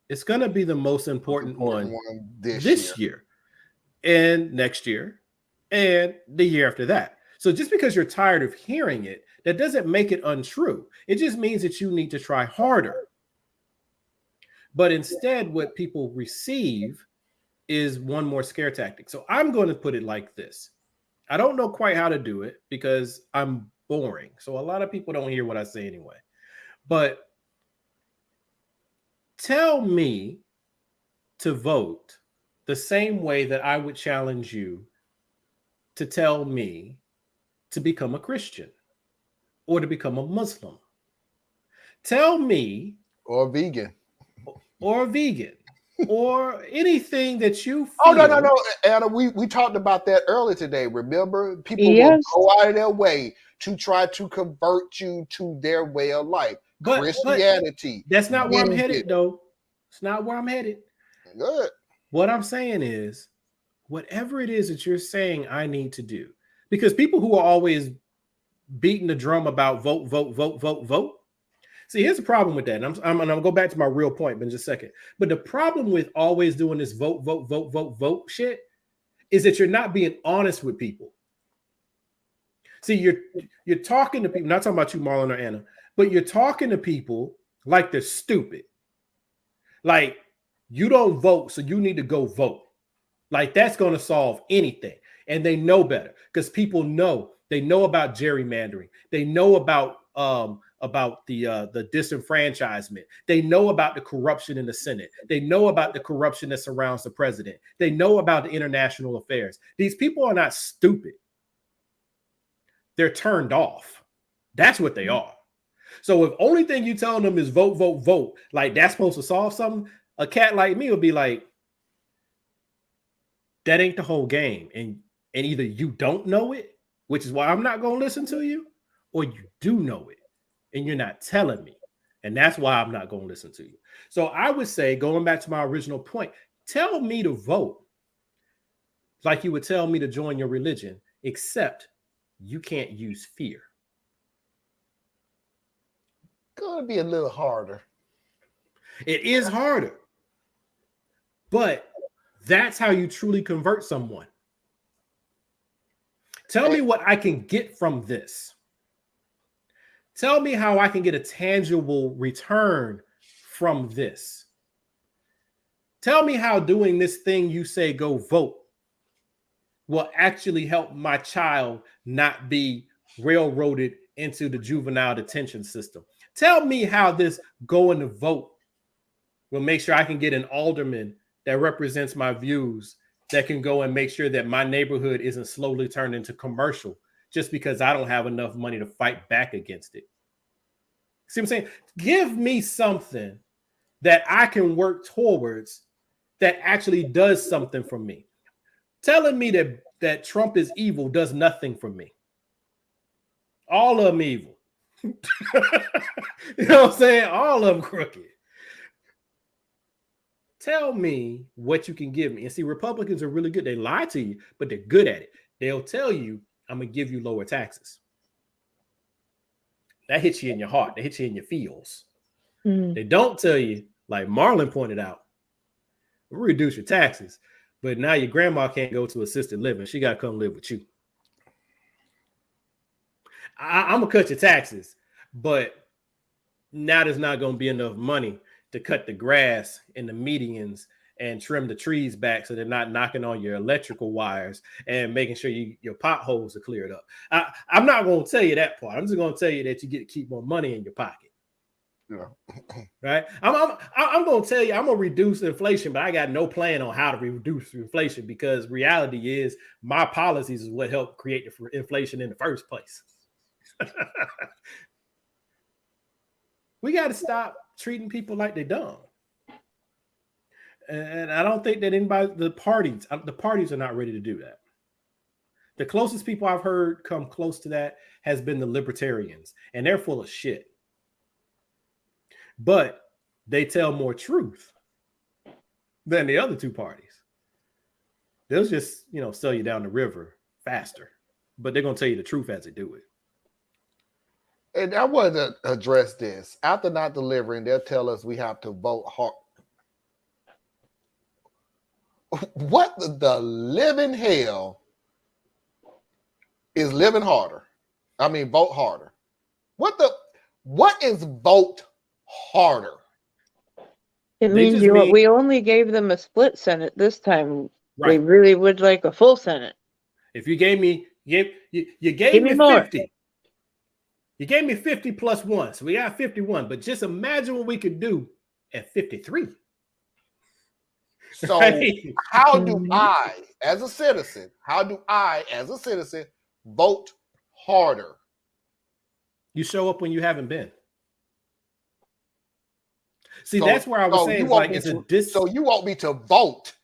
it's going to be the most important one this year and next year and the year after that. So just because you're tired of hearing it, that doesn't make it untrue. It just means that you need to try harder. But instead, what people receive is one more scare tactic. So I'm going to put it like this. I don't know quite how to do it because I'm boring. So a lot of people don't hear what I say anyway. But tell me to vote the same way that I would challenge you to tell me to become a Christian or to become a Muslim. Tell me, or vegan, or anything that you feel. Oh, no, Anna, we talked about that earlier today. Remember, people Yes. will go out of their way to try to convert you to their way of life. But Christianity. that's not where I'm vegan. headed, though. It's not where I'm headed. Good. What I'm saying is, whatever it is that you're saying I need to do, because people who are always beating the drum about vote. See, here's the problem with that. And I'm going to go back to my real point in just a second. But the problem with always doing this vote shit is that you're not being honest with people. See, you're talking to people, not talking about you, Marlon or Anna, but you're talking to people like they're stupid. Like, you don't vote, so you need to go vote. Like, that's going to solve anything. And they know better because people know. They know about gerrymandering. They know about the disenfranchisement. They know about the corruption in the Senate. They know about the corruption that surrounds the president. They know about the international affairs. These people are not stupid. They're turned off. That's what they are. So if only thing you telling them is vote, like that's supposed to solve something, a cat like me will be like, that ain't the whole game. And either you don't know it, which is why I'm not going to listen to you, or you do know it and you're not telling me. And that's why I'm not going to listen to you. So I would say, going back to my original point, tell me to vote like you would tell me to join your religion, except you can't use fear. Gonna be a little harder. It is harder. But that's how you truly convert someone. Tell me what I can get from this. Tell me how I can get a tangible return from this. Tell me how doing this thing you say go vote will actually help my child not be railroaded into the juvenile detention system. Tell me how this going to vote will make sure I can get an alderman that represents my views, that can go and make sure that my neighborhood isn't slowly turned into commercial just because I don't have enough money to fight back against it. See what I'm saying? Give me something that I can work towards that actually does something for me. Telling me that Trump is evil does nothing for me. All of them evil. You know what I'm saying? All of them crooked. Tell me what you can give me. And see, Republicans are really good. They lie to you, but they're good at it. They'll tell you, I'm going to give you lower taxes. That hits you in your heart. That hits you in your feels. They don't tell you, like Marlon pointed out, we'll reduce your taxes, but now your grandma can't go to assisted living. She got to come live with you. I'm going to cut your taxes, but now there's not going to be enough money to cut the grass in the medians and trim the trees back so they're not knocking on your electrical wires and making sure your potholes are cleared up. I'm not going to tell you that part. I'm just going to tell you that you get to keep more money in your pocket. Yeah. Right? I'm going to tell you, I'm going to reduce inflation, but I got no plan on how to reduce inflation because reality is my policies is what helped create the inflation in the first place. We got to stop treating people like they're dumb. And I don't think that the parties are not ready to do that. The closest people I've heard come close to that has been the libertarians, and they're full of shit. But they tell more truth than the other two parties. They'll just, sell you down the river faster, but they're going to tell you the truth as they do it. And I wanted to address this. After not delivering, they'll tell us we have to vote hard. What the living hell is living harder? I mean, vote harder. What is vote harder? It They means just mean- we only gave them a split Senate this time. We Right. really would like a full Senate. If you gave me, you gave Give me me more. 50. You gave me 50 plus 1. So we got 51. But just imagine what we could do at 53. So Right? how do I, as a citizen, vote harder? You show up when you haven't been. See, So- that's where I was so saying you it's want like me it's a to- dis. So you want me to vote?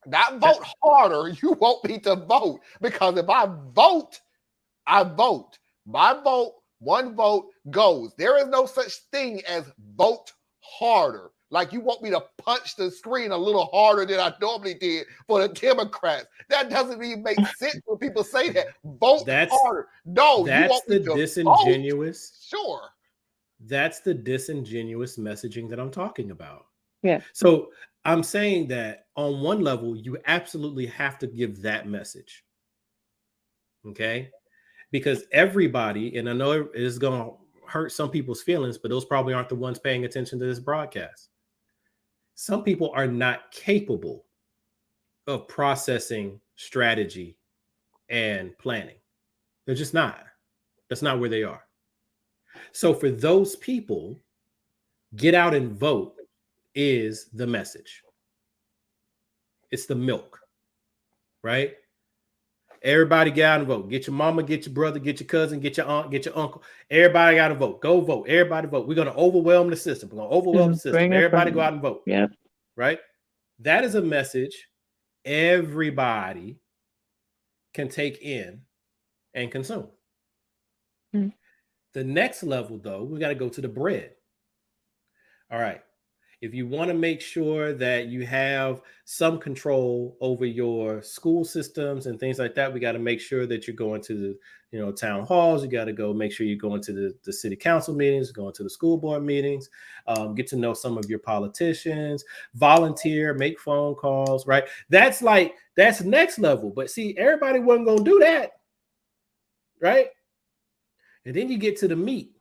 Not vote harder. You want me to vote because if I vote, I vote. My vote, one vote goes. There is no such thing as vote harder. Like you want me to punch the screen a little harder than I normally did for the Democrats. That doesn't even make sense when people say that. Vote That's- harder. No, you That's want me the to disingenuous. vote? Sure. That's the disingenuous messaging that I'm talking about. Yeah. So I'm saying that on one level, you absolutely have to give that message. Okay. Because everybody, and I know it is going to hurt some people's feelings, but those probably aren't the ones paying attention to this broadcast. Some people are not capable of processing strategy and planning. They're just not. That's not where they are. So for those people, get out and vote is the message. It's the milk, right? Everybody get out and vote. Get your mama, get your brother, get your cousin, get your aunt, get your uncle. Everybody got to vote. Go vote. Everybody vote. We're going to overwhelm the system. We're going to overwhelm the system. Bring it Everybody from- go out and vote. Yeah. Right? That is a message everybody can take in and consume. Hmm. The next level, though, we got to go to the bread. All right. If you want to make sure that you have some control over your school systems and things like that, we got to make sure that you're going to the town halls. You got to go make sure you're going to the city council meetings, going to the school board meetings, get to know some of your politicians, volunteer, make phone calls, right? That's next level. But see, everybody wasn't going to do that, right? And then you get to the meat.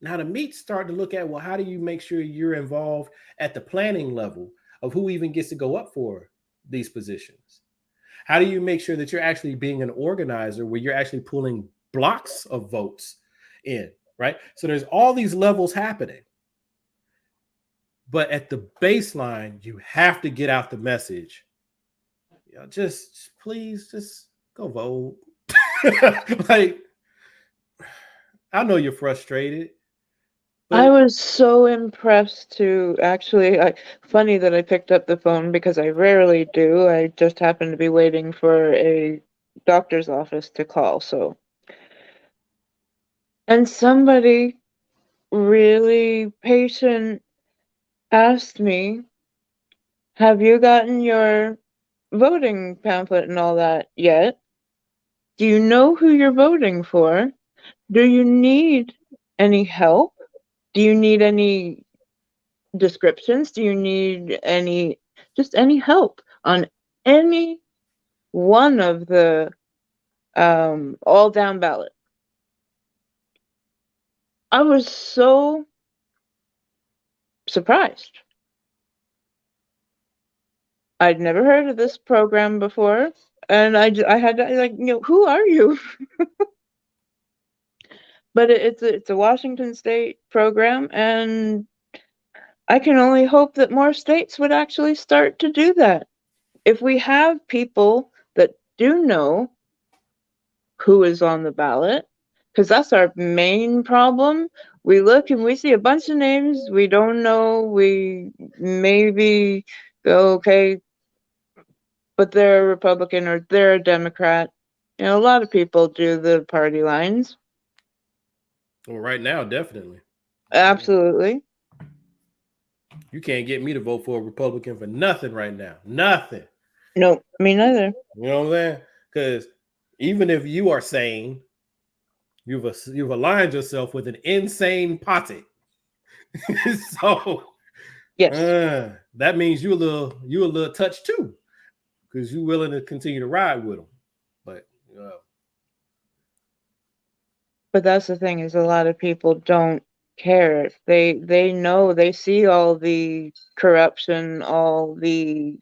Now the meat start to look at, well, how do you make sure you're involved at the planning level of who even gets to go up for these positions? How do you make sure that you're actually being an organizer where you're actually pulling blocks of votes in, right? So there's all these levels happening. But at the baseline, you have to get out the message. Just please, just go vote. Like, I know you're frustrated. I was so impressed to actually, funny that I picked up the phone because I rarely do. I just happened to be waiting for a doctor's office to call. So, and somebody really patient asked me, have you gotten your voting pamphlet and all that yet? Do you know who you're voting for? Do you need any help? Do you need any descriptions? Do you need any help on any one of the all down ballot? I was so surprised. I'd never heard of this program before, and I had to, who are you? But it's a Washington State program, and I can only hope that more states would actually start to do that. If we have people that do know who is on the ballot, because that's our main problem. We look and we see a bunch of names we don't know. We maybe go, okay, but they're a Republican or they're a Democrat. A lot of people do the party lines. Well, right now, definitely. Absolutely. You can't get me to vote for a Republican for nothing right now. Nothing. No, me neither. You know what I'm saying? Because even if you are sane, you've aligned yourself with an insane party. So Yes. that means you a little touched too, because you're willing to continue to ride with them. But But that's the thing, is a lot of people don't care. They know, they see all the corruption, all the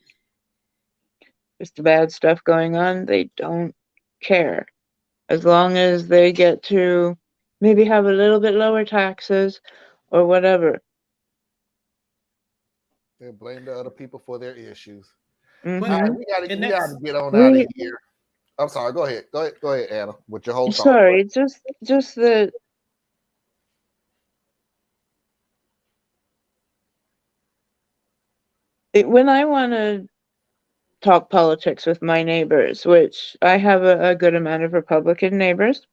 just the bad stuff going on. They don't care. As long as they get to maybe have a little bit lower taxes or whatever. They blame the other people for their issues. Mhm. But- All right, we gotta get on We- out of here. I'm sorry. Go ahead, Anna, with your whole thought. Sorry, just that when I want to talk politics with my neighbors, which I have a good amount of Republican neighbors,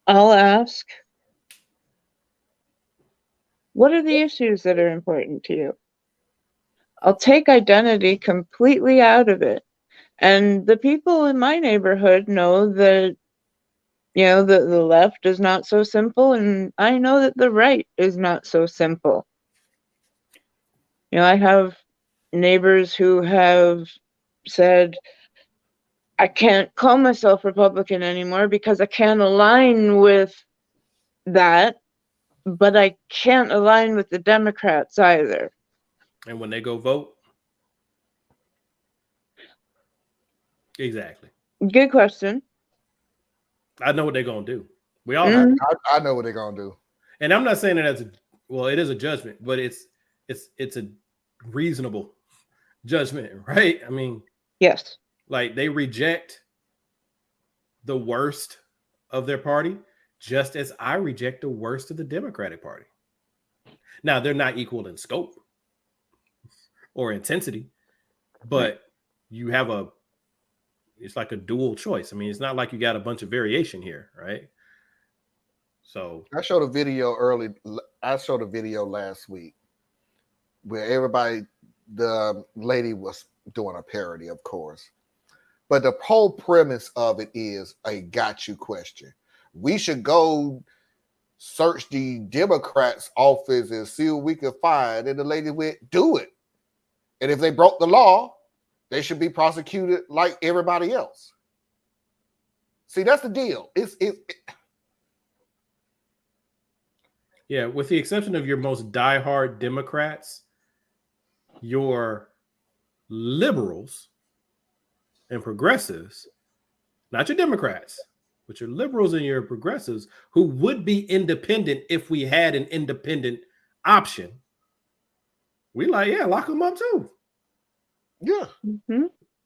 I'll ask, what are the issues that are important to you? I'll take identity completely out of it. And the people in my neighborhood know that, the left is not so simple, and I know that the right is not so simple. I have neighbors who have said, I can't call myself Republican anymore because I can't align with that, but I can't align with the Democrats either. and when they go vote, exactly. Good question. I know what they're gonna do. We all Mhm. have, I know what they're gonna do. and I'm not saying it as it is a judgment, but it's a reasonable judgment, right? I mean, Yes. like they reject the worst of their party, just as I reject the worst of the Democratic Party. Now, they're not equal in scope or intensity, but you have it's like a dual choice. I mean, it's not like you got a bunch of variation here, right? So I showed a video last week where the lady was doing a parody, of course. But the whole premise of it is a got you question. We should go search the Democrats' office and see what we can find. And the lady went, do it. And if they broke the law, they should be prosecuted like everybody else. See, that's the deal. yeah, with the exception of your most diehard Democrats, your liberals and progressives, not your Democrats, but your liberals and your progressives who would be independent if we had an independent option. We lock them up too. Yeah. Mm-hmm.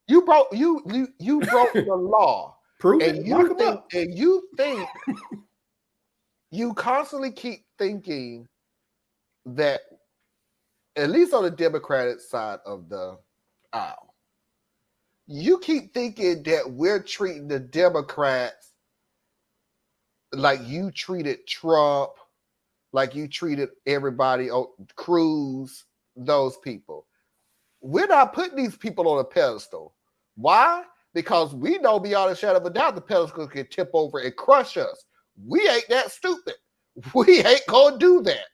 You broke the law. Prove And it. you Lock them think, up. and you think, you constantly keep thinking that, at least on the Democratic side of the aisle, you keep thinking that we're treating the Democrats like you treated Trump, like you treated everybody, Cruz, those people. We're not putting these people on a pedestal. Why? Because we know beyond a shadow of a doubt the pedestal can tip over and crush us. We ain't that stupid. We ain't gonna do that.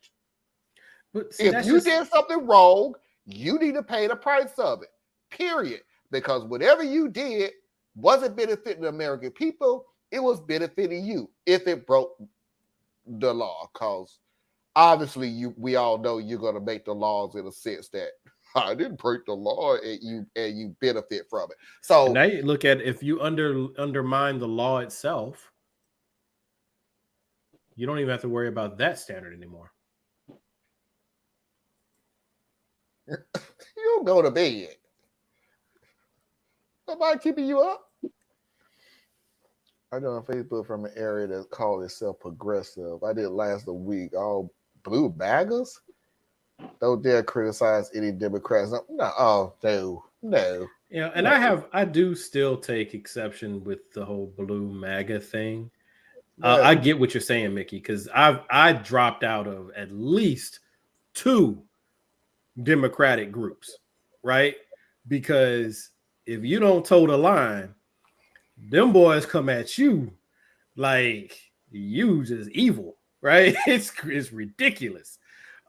But see, If you did something wrong, you need to pay the price of it. Period. Because whatever you did wasn't benefiting the American people, it was benefiting you if it broke the law. Because obviously we all know you're gonna make the laws in a sense that I didn't break the law and you benefit from it. So now you look at, if you undermine the law itself, you don't even have to worry about that standard anymore. you don't go to bed. Nobody keeping you up. I know on Facebook from an area that called itself progressive. I did last week. All blue baggers. Don't dare criticize any Democrats. No. Yeah, and I do still take exception with the whole blue MAGA thing. I get what you're saying, Mickey, because I dropped out of at least 2 Democratic groups, right? Because if you don't toe the line, them boys come at you like you just evil, right? It's ridiculous.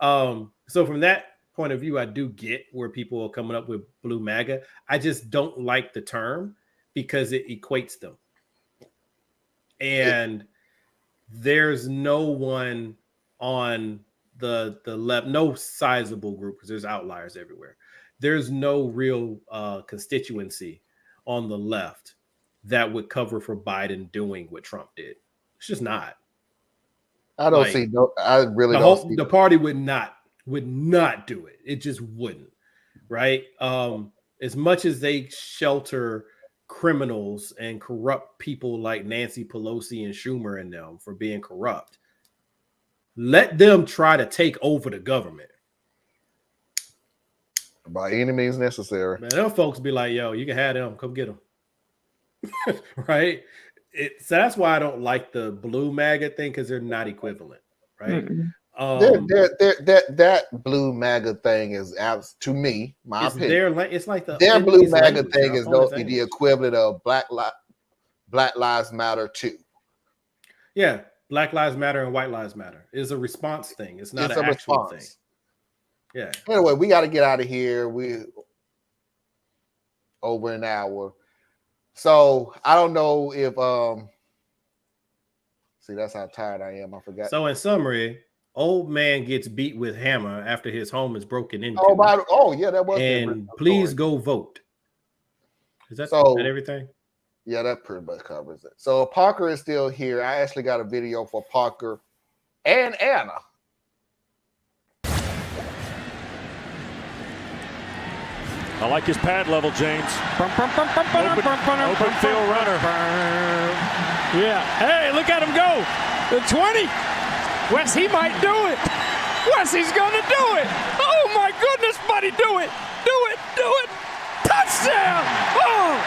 So from that point of view, I do get where people are coming up with blue MAGA. I just don't like the term because it equates them. And there's no one on the left, no sizable group, because there's outliers everywhere. There's no real constituency on the left that would cover for Biden doing what Trump did. It's just not. I don't Like, see no. I really don't see the party would not do it. It just wouldn't, right? As much as they shelter criminals and corrupt people like Nancy Pelosi and Schumer and them for being corrupt, let them try to take over the government by any means necessary. Man, them folks be like, yo, you can have them, come get them. Right? So that's why I don't like the blue MAGA thing, because they're not equivalent, right? That blue MAGA thing is to me, my opinion. It's like their blue MAGA thing is mostly the equivalent of Black Lives Matter too. Yeah, Black Lives Matter and White Lives Matter is a response thing. It's not an actual thing. Yeah. Anyway, we got to get out of here. We over an hour. So I don't know if see, that's how tired I am. I forgot. So in summary, old man gets beat with hammer after his home is broken into. Yeah, that was. And please go vote. Is that everything? Yeah, that pretty much covers it. So Parker is still here. I actually got a video for Parker and Anna. I like his pad level, James. Open field runner. Yeah. Hey, look at him go. The 20. Wes, he might do it. Wes, he's going to do it. Oh, my goodness, buddy. Do it. Do it. Do it. Touchdown. Oh,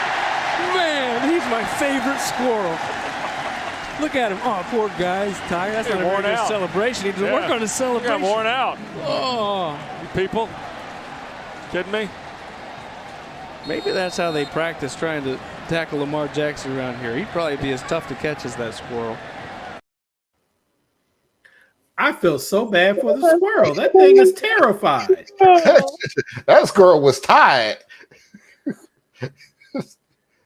man. He's my favorite squirrel. Look at him. Oh, poor guy. He's tired. That's not a very good celebration. He doesn't work on his celebration. He got worn out. Oh, you people. Kidding me? Maybe that's how they practice trying to tackle Lamar Jackson around here. He'd probably be as tough to catch as that squirrel. I feel so bad for the squirrel. That thing is terrified. That squirrel was tired.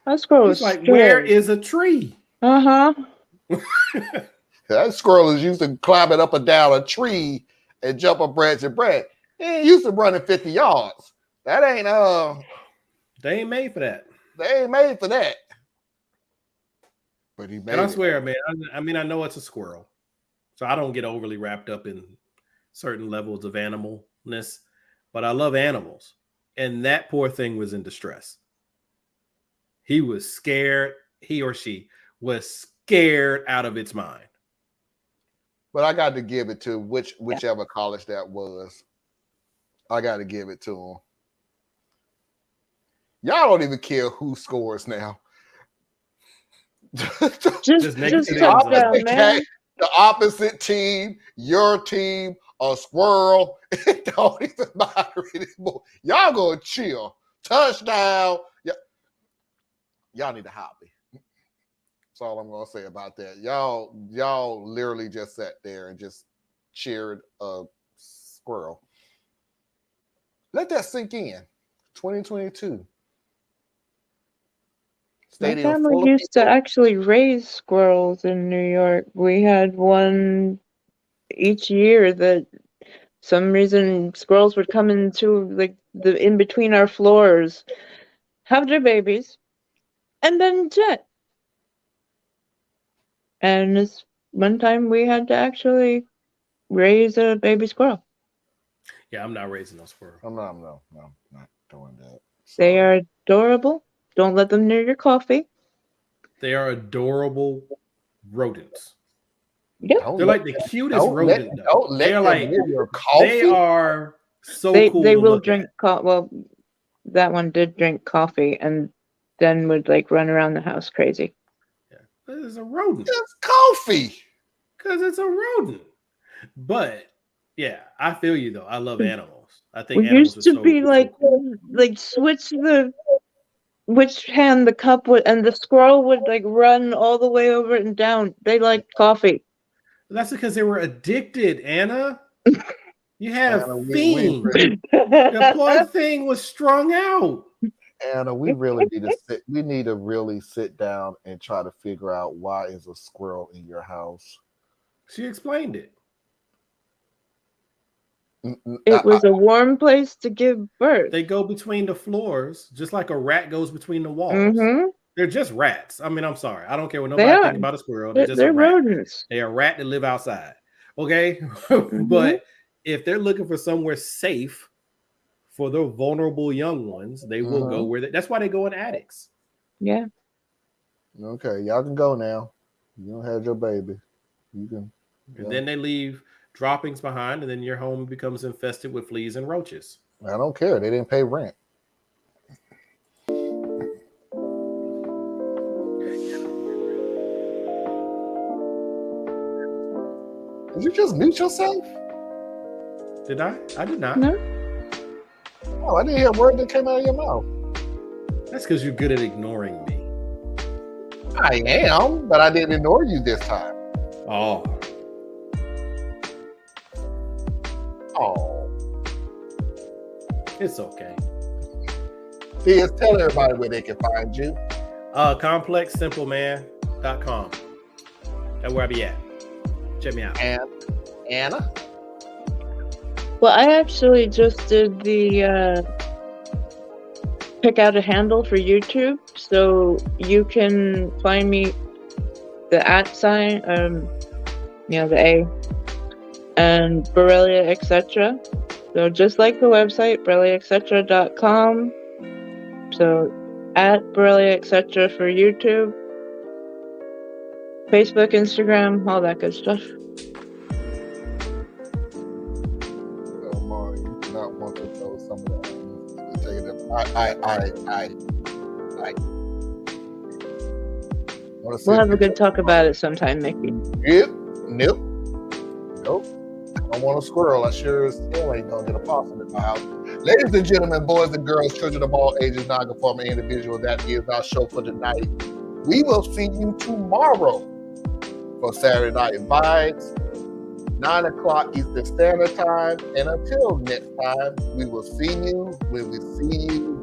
That squirrel was like, scared. where is a tree? Uh-huh. That squirrel is used to climbing up and down a tree and jump a branch and branch. He ain't used to running 50 yards. That ain't They ain't made for that. They ain't made for that. But he made And I swear, man, I mean, I know it's a squirrel, so I don't get overly wrapped up in certain levels of animalness, but I love animals. And that poor thing was in distress. He was scared. He or she was scared out of its mind. But I got to give it to whichever college that was. I got to give it to him. Y'all don't even care who scores now. Just the opposite team, your team, a squirrel, it don't even matter anymore. Y'all gonna chill. Touchdown. Y'all need a hobby. That's all I'm gonna say about that. Y'all literally just sat there and just cheered a squirrel. Let that sink in. 2022. My family used to actually raise squirrels in New York. We had one each year that some reason squirrels would come into like the in between our floors, have their babies, and then jet. And this one time we had to actually raise a baby squirrel. Yeah, I'm not raising no squirrel. I'm not doing that. They are adorable. Don't let them near your coffee. They are adorable rodents. Yep. They're like the cutest rodent. They're like your coffee. They are so cool. They will drink coffee. Well, that one did drink coffee and then would like run around the house crazy. Yeah, it's a rodent. It's coffee. Because it's a rodent. But yeah, I feel you though. I love animals. I think we animals used to are be so like cool. switch the which hand the cup would, and the squirrel would like run all the way over and down. They like coffee. That's because they were addicted, Anna. You had Anna, a we fiend. really- The poor thing was strung out. Anna, we really need to sit. We need to really sit down and try to figure out why is a squirrel in your house. She explained it. It was a warm place to give birth. They go between the floors, just like a rat goes between the walls. Mm-hmm. They're just rats. I mean, I'm sorry. I don't care what They nobody are. thinks about a squirrel. They're just They're a rat. rodents. They're a rat that live outside. Okay. Mm-hmm. But if they're looking for somewhere safe for the vulnerable young ones, they will go where that's why they go in attics. Yeah. Okay, y'all can go now. You don't have your baby. You can. And then they leave droppings behind, and then your home becomes infested with fleas and roaches. I don't care. They didn't pay rent. Did you just mute yourself? Did I? I did not. No. Oh, I didn't hear a word that came out of your mouth. That's because you're good at ignoring me. I am, but I didn't ignore you this time. Oh, Oh, it's okay. Fizz, tell everybody where they can find you. ComplexSimpleMan.com. That's where I be at. Check me out. And Anna. Well, I actually just did the pick out a handle for YouTube, so you can find me the @ the A, and Borrelia etc. So just like the website, BorreliaEtc.com. So @Borrelia etc. for YouTube, Facebook, Instagram, all that good stuff. Oh, Mari, you do not want to throw some of that. Take it up. We'll have a good talk about it sometime, Mickey. Yep. Nope. Nope. I don't want a squirrel. I sure as hell ain't gonna get a possum in my house. Ladies and gentlemen, boys and girls, children of all ages, non-conforming individuals, that is our show for tonight. We will see you tomorrow for Saturday Night Vibes, 9 o'clock Eastern Standard Time. And until next time, we will see you when we see you